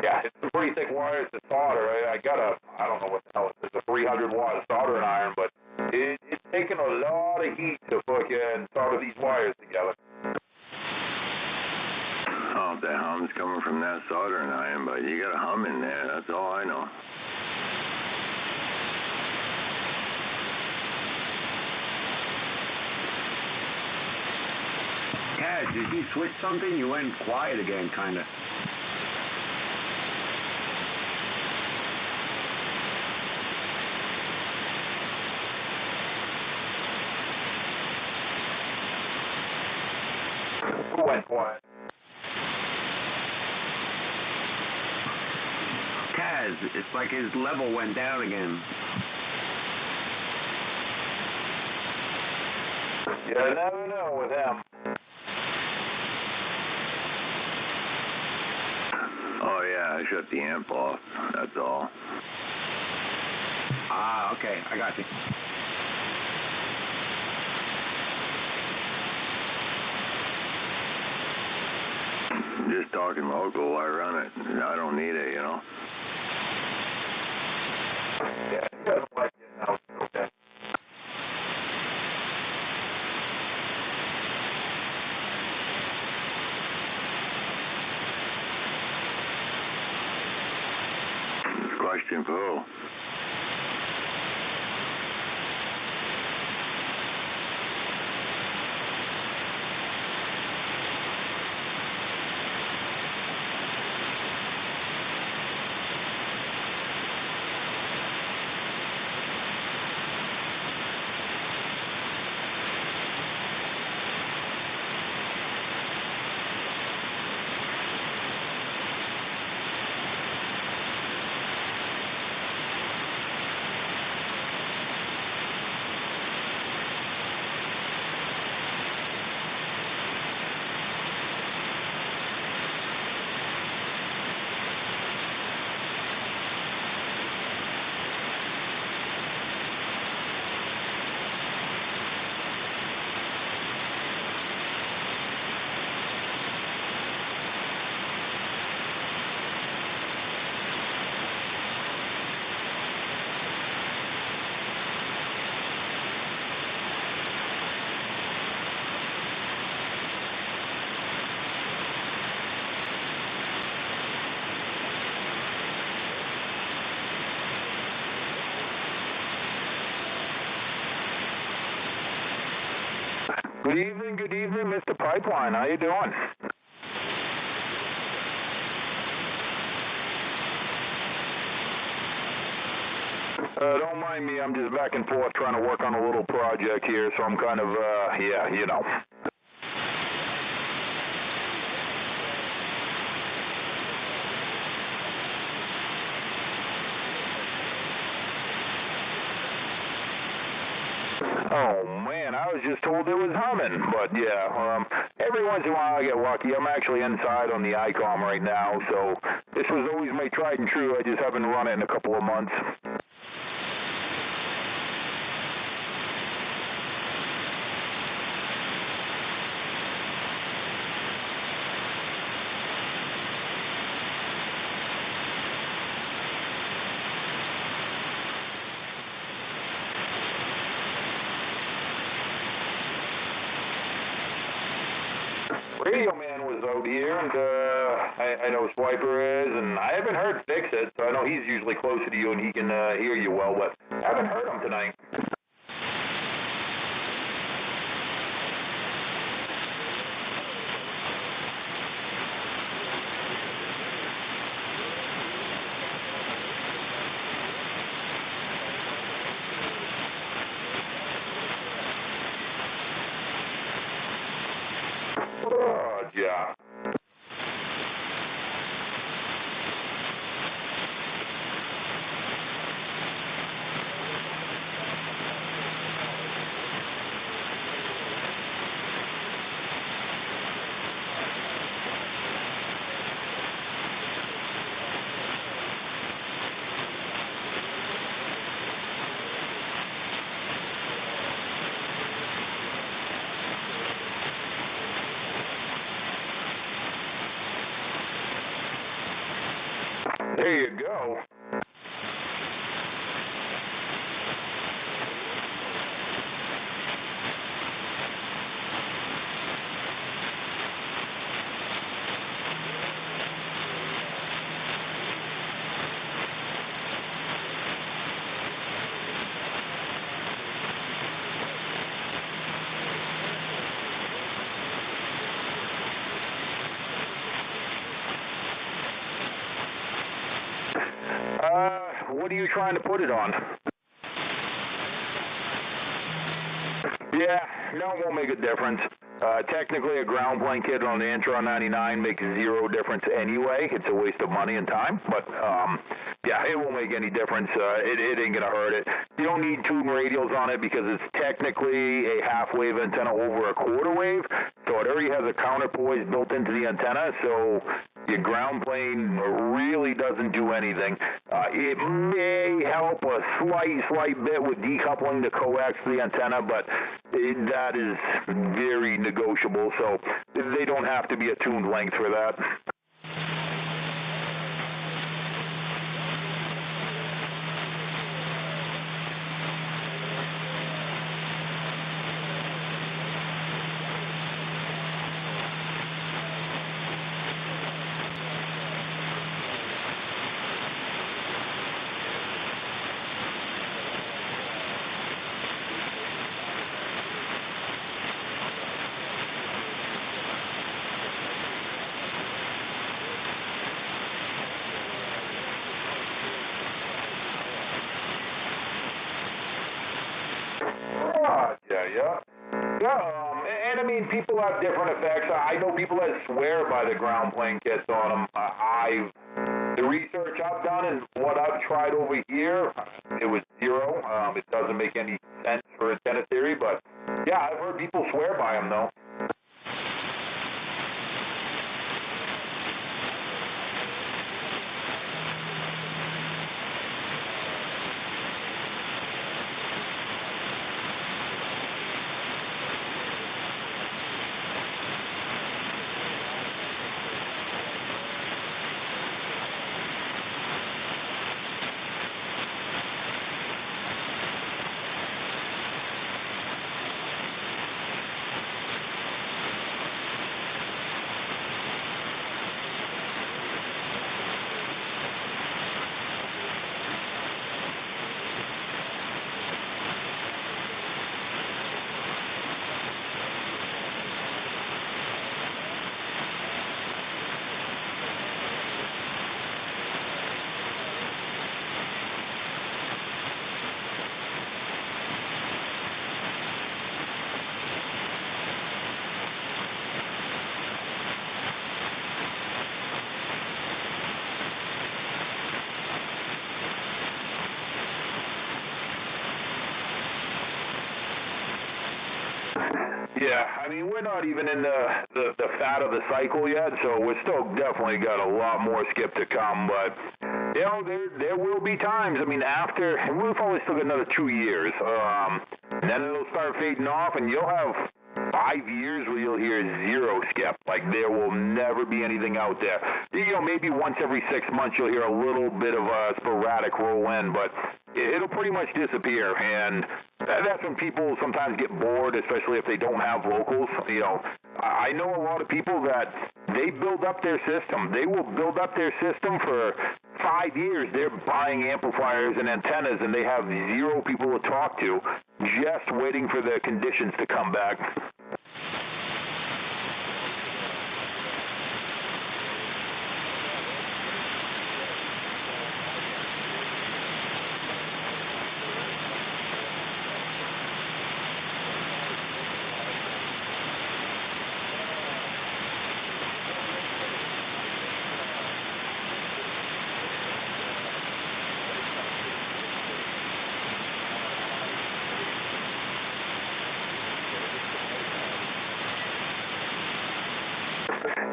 Yeah, it's some pretty thick wires to solder. I got I don't know what the hell it is, a 300-watt soldering iron, but it's taking a lot of heat to fucking solder these wires together. Oh, the hum's coming from that soldering iron, but you got a hum in there, that's all I know. Cat, did you switch something? You went quiet again, kinda. Who went quiet? Kaz, it's like his level went down again. You never know with him. Oh yeah, I shut the amp off, that's all. Ah, okay, I got you. Just talking local, I run it. I don't need it, you know. Yeah, he doesn't like getting out. Okay. Question for who? Good evening, Mr. Pipeline. How you doing? Don't mind me. I'm just back and forth trying to work on a little project here, so I'm kind of, yeah, you know. Oh, man, I was just told it was humming, but yeah, every once in a while I get lucky. I'm actually inside on the ICOM right now, so this was always my tried and true. I just haven't run it in a couple of months. Radio Man was out here, and I know Swiper is, and I haven't heard Fix It, so I know he's usually closer to you and he can hear you well, but I haven't heard him tonight. Yeah. There you go. What are you trying to put it on? Yeah, no, it won't make a difference. Technically, a ground plane kit on the Intron 99 makes zero difference anyway. It's a waste of money and time, but yeah, it won't make any difference. It ain't gonna hurt it. You don't need tune radials on it because it's technically a half-wave antenna over a quarter-wave, so it already has a counterpoise built into the antenna, so your ground plane really doesn't do anything. It may help a slight bit with decoupling the coax to the antenna, but that is very negotiable, so they don't have to be a tuned length for that. And I mean, people have different effects. I know people that swear by the ground plane kits on them. The research I've done and what I've tried over here, it was zero. It doesn't make any sense for antenna theory, but yeah, I've heard people swear by them though. Yeah, I mean, we're not even in the fat of the cycle yet, so we're still definitely got a lot more skip to come, but, you know, there will be times, I mean, after, we'll probably still get another 2 years, and then it'll start fading off, and you'll have 5 years where you'll hear zero skip, like there will never be anything out there. You know, maybe once every 6 months you'll hear a little bit of a sporadic roll in, but it'll pretty much disappear, and that's when people sometimes get bored, especially if they don't have locals. You know, I know a lot of people that they build up their system. They will build up their system for 5 years. They're buying amplifiers and antennas, and they have zero people to talk to, just waiting for the conditions to come back.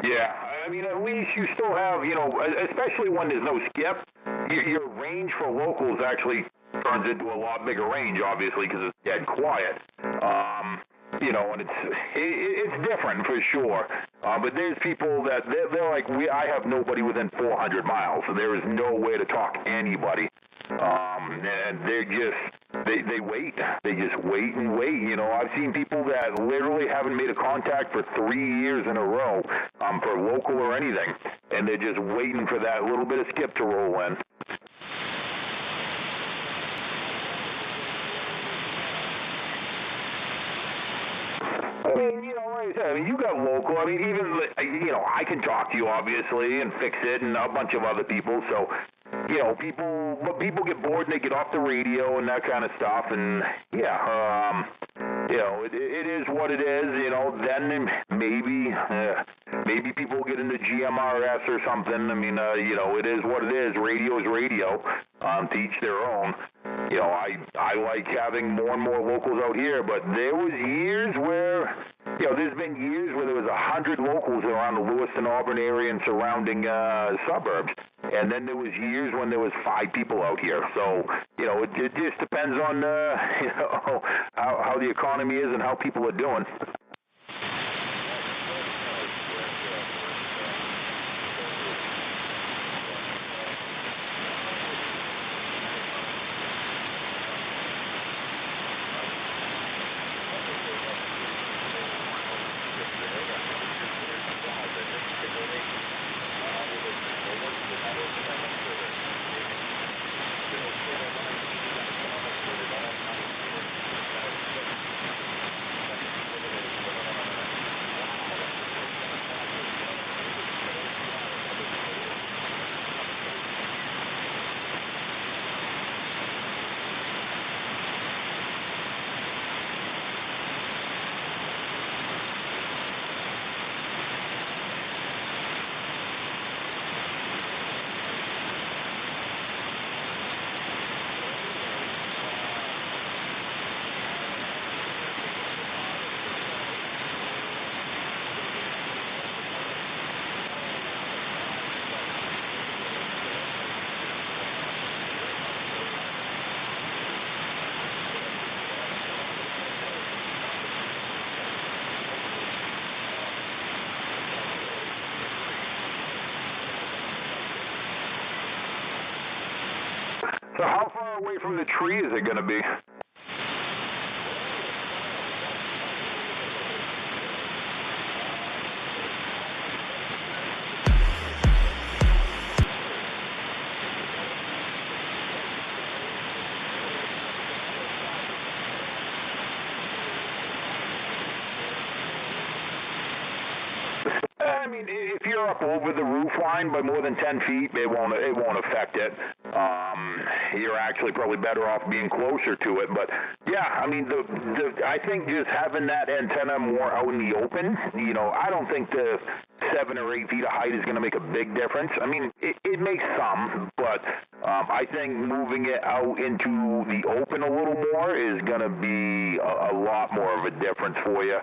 Yeah, I mean, at least you still have, you know, especially when there's no skip, your range for locals actually turns into a lot bigger range, obviously, because it's dead quiet. you know, and it's different for sure. But there's people that they're like, I have nobody within 400 miles, so there is no way to talk to anybody. And they're just, they wait. They just wait and wait. You know, I've seen people that literally haven't made a contact for 3 years in a row, for local or anything, and they're just waiting for that little bit of skip to roll in. I mean, you know, like I said, I mean, you got local. I mean, even, you know, I can talk to you, obviously, and fix it, and a bunch of other people. So, you know, people get bored and they get off the radio and that kind of stuff. And, yeah, you know, it is what it is. You know, then maybe people get into GMRS or something. I mean, you know, it is what it is. Radio is radio. To each their own. You know, I like having more and more locals out here, but there was years where, you know, there's been years where there was 100 locals around the Lewiston, Auburn area and surrounding suburbs, and then there was years when there was 5 people out here. So, you know, it just depends on, you know, how the economy is and how people are doing. So how far away from the tree is it going to be? I mean, if you're up over the roof line by more than 10 feet, it won't affect it. You're actually probably better off being closer to it. But yeah, I mean, I think just having that antenna more out in the open, you know, I don't think the 7 or 8 feet of height is going to make a big difference. I mean, it makes some, but I think moving it out into the open a little more is going to be a lot more of a difference for you.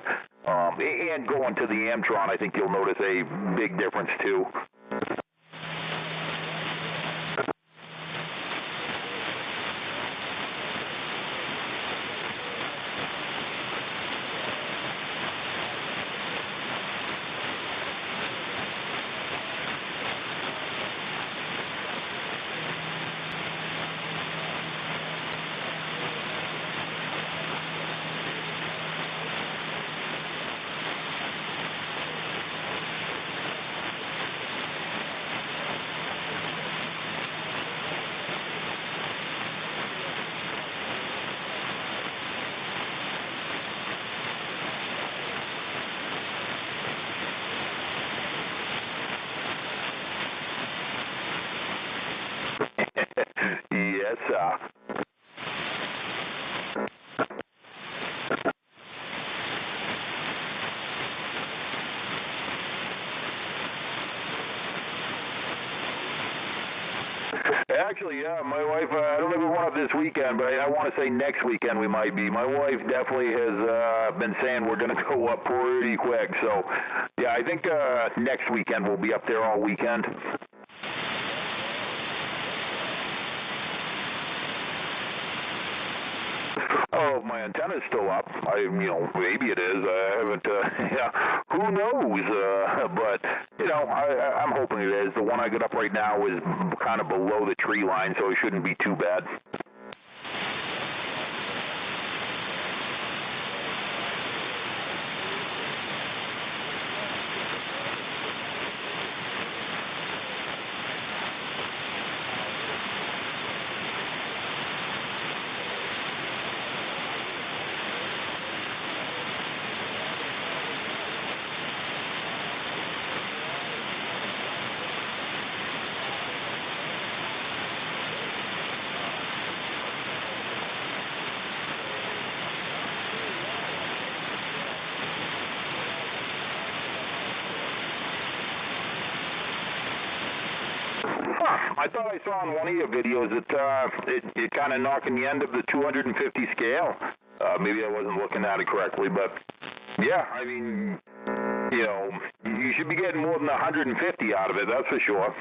And going to the Amtron, I think you'll notice a big difference too. Yes, sir. Actually, yeah, my wife, I don't think we're going up this weekend, but I want to say next weekend we might be. My wife definitely has been saying we're going to go up pretty quick. So, yeah, I think next weekend we'll be up there all weekend. Oh, my antenna's still up. Maybe it is. I haven't, yeah, who knows? But, I'm hoping it is. The one I got up right now is kind of below the tree line, so it shouldn't be too bad. I thought I saw in one of your videos that it kind of knocking the end of the 250 scale. Maybe I wasn't looking at it correctly, but yeah, I mean, you should be getting more than 150 out of it, that's for sure.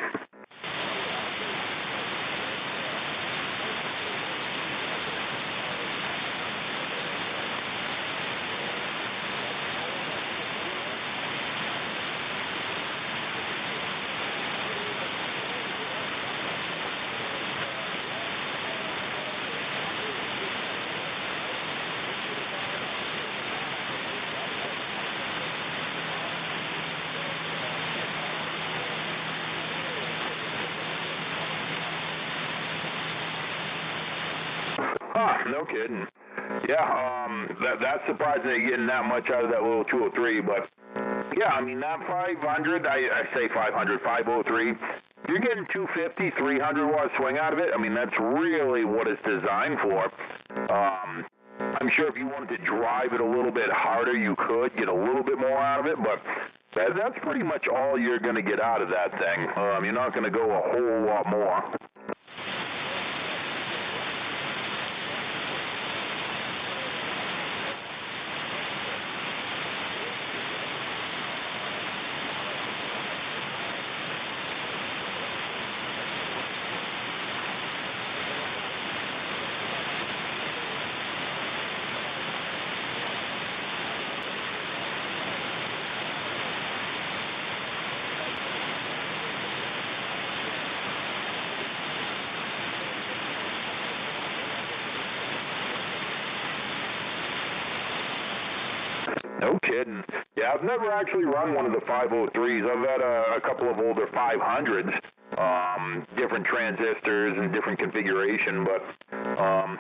No kidding. Yeah, that's surprising that you're getting that much out of that little 203, but yeah, I mean, that 500, I say 500, 503, you're getting 250, 300 watt swing out of it. I mean, that's really what it's designed for. I'm sure if you wanted to drive it a little bit harder, you could get a little bit more out of it, but that's pretty much all you're going to get out of that thing. You're not going to go a whole lot more. No kidding. Yeah, I've never actually run one of the 503s. I've had a couple of older 500s, different transistors and different configuration, but I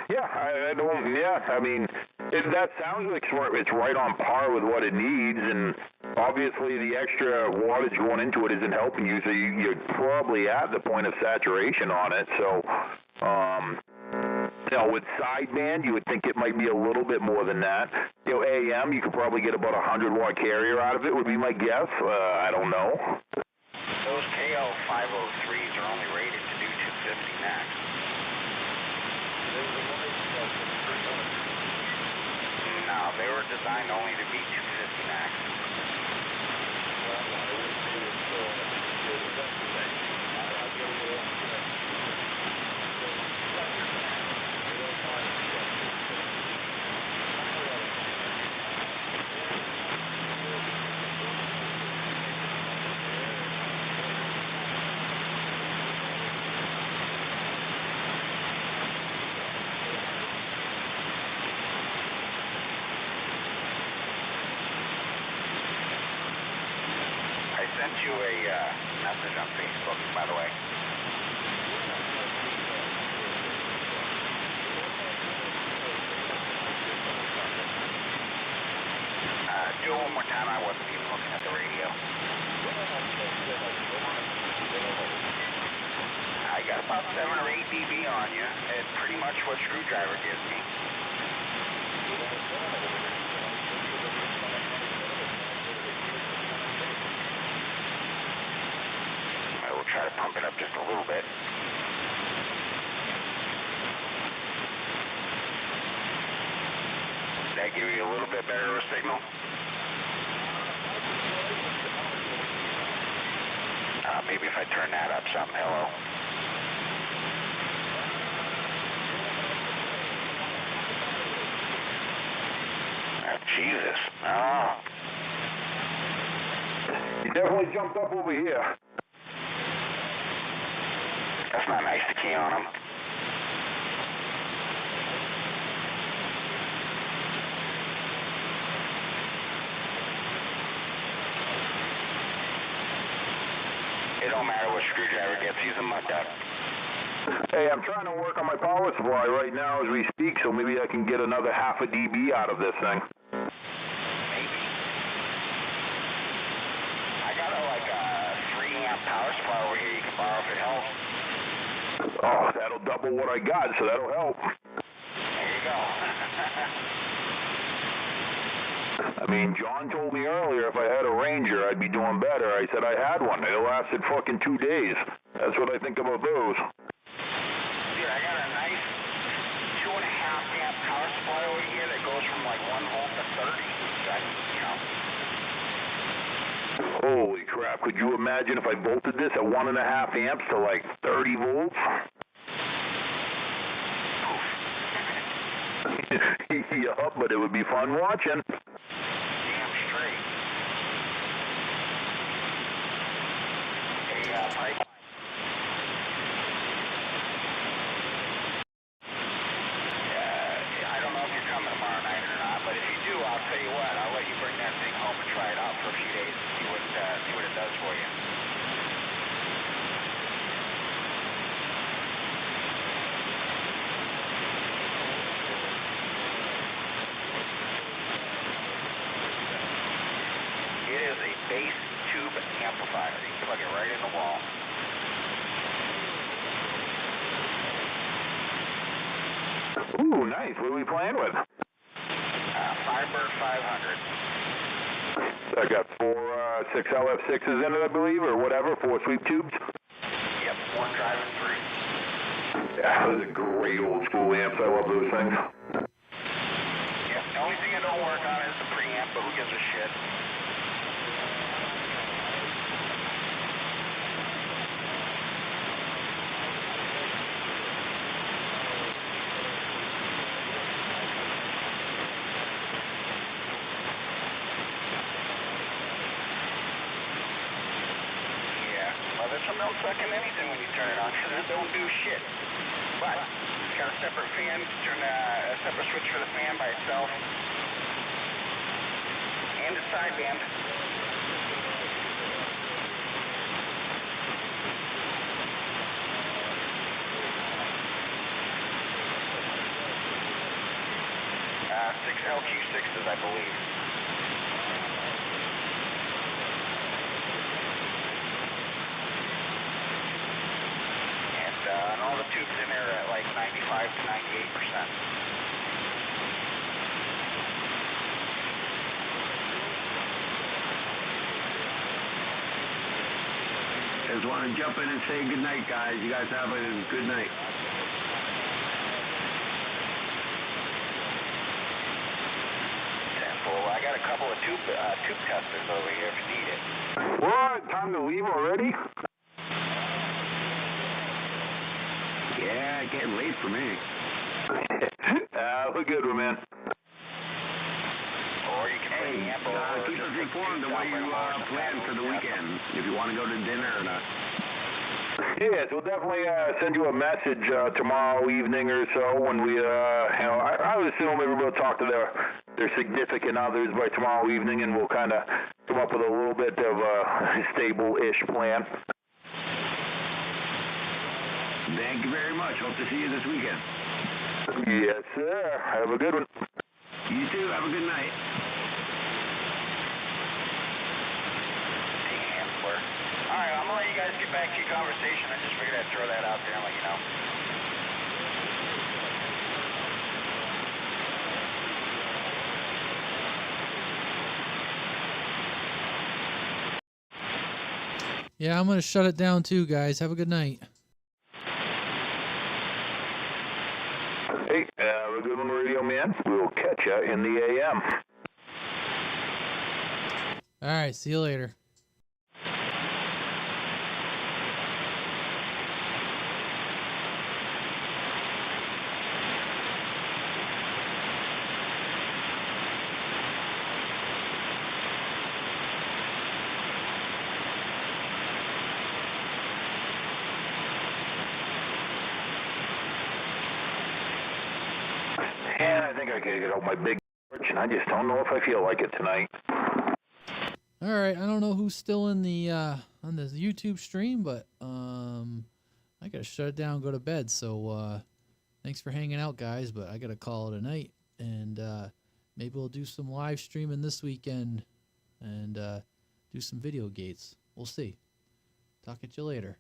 mean, that sounds like it's right on par with what it needs, and obviously the extra wattage going into it isn't helping you, so you're probably at the point of saturation on it, so with sideband, you would think it might be a little bit more than that. AM, you could probably get about 100 watt carrier out of it, would be my guess. I don't know. Those KL 503s are only rated to do 250 max. No, they were designed only to be 250 max. I sent you a message on Facebook, by the way. Do it one more time. I wasn't even looking at the radio. I got about 7 or 8 dB on you. It's pretty much what screwdriver gives me. I will try to pump it up just a little bit. Did that give you a little bit better of a signal? Maybe if I turn that up some. Hello. Jesus. Oh. He definitely jumped up over here. That's not nice to key on him. It don't matter what screwdriver gets, he's a mud duck. Hey, I'm trying to work on my power supply right now as we speak, so maybe I can get another half a dB out of this thing. Maybe. I got a 3 amp power supply over here you can borrow if it helps. Oh, that'll double what I got, so that'll help. There you go. I mean, John told me earlier if I had a Ranger, I'd be doing better. I said I had one. It lasted fucking 2 days. That's what I think about those. Dude, I got a nice 2.5 amp power supply over here that goes from like 1 volt to 30. That, you know. Holy crap, could you imagine if I volted this at 1.5 amps to like 30 volts? Yup, but it would be fun watching. Damn straight. Hey, Mike. I don't know if you're coming tomorrow night or not, but if you do, I'll tell you what, I'll let you bring that thing home and try it out for a few days and see what it does for you. It is a base tube amplifier. You can plug it right in the wall. Ooh, nice. What are we playing with? Firebird 500. I got 4 6 LF6s in it, I believe, or whatever, 4 sweep tubes. Yep, 1 drive and 3. Yeah, those are great old school amps. I love those things. Yep, the only thing that don't work on is the preamp, but who gives a shit? Well, there's some no sucking anything when you turn it on, because it don't do shit. But it's got a separate fan, turn a separate switch for the fan by itself, and a sideband. Six LQ6s, I believe. And all the tubes in there are at like 95 to 98%. Just want to jump in and say good night, guys. You guys have a good night. Well, I got a couple of tube testers over here if you need it. What? Time to leave already? Yeah, getting late for me. Have a good one, man. Or you can bring the amp over. Keep us informed of what you plan for the weekend, if you want to go to dinner or not. Yes, we'll definitely send you a message tomorrow evening or so when we, I would assume everybody will talk to their significant others by tomorrow evening, and we'll kind of come up with a little bit of a stable-ish plan. Thank you very much. Hope to see you this weekend. Yes, sir. Have a good one. You too. Have a good night. All right, I'm going to let you guys get back to your conversation. I just figured I'd throw that out there and let you know. Yeah, I'm going to shut it down too, guys. Have a good night. Hey, have a good one, Radio Man. We'll catch you in the AM. All right, see you later. I gotta get out my big torch, and I just don't know if I feel like it tonight. All right, I don't know who's still in the on the YouTube stream, but I gotta shut it down and go to bed. So thanks for hanging out, guys, but I gotta call it a night, and maybe we'll do some live streaming this weekend and do some video gates. We'll see. Talk at you later.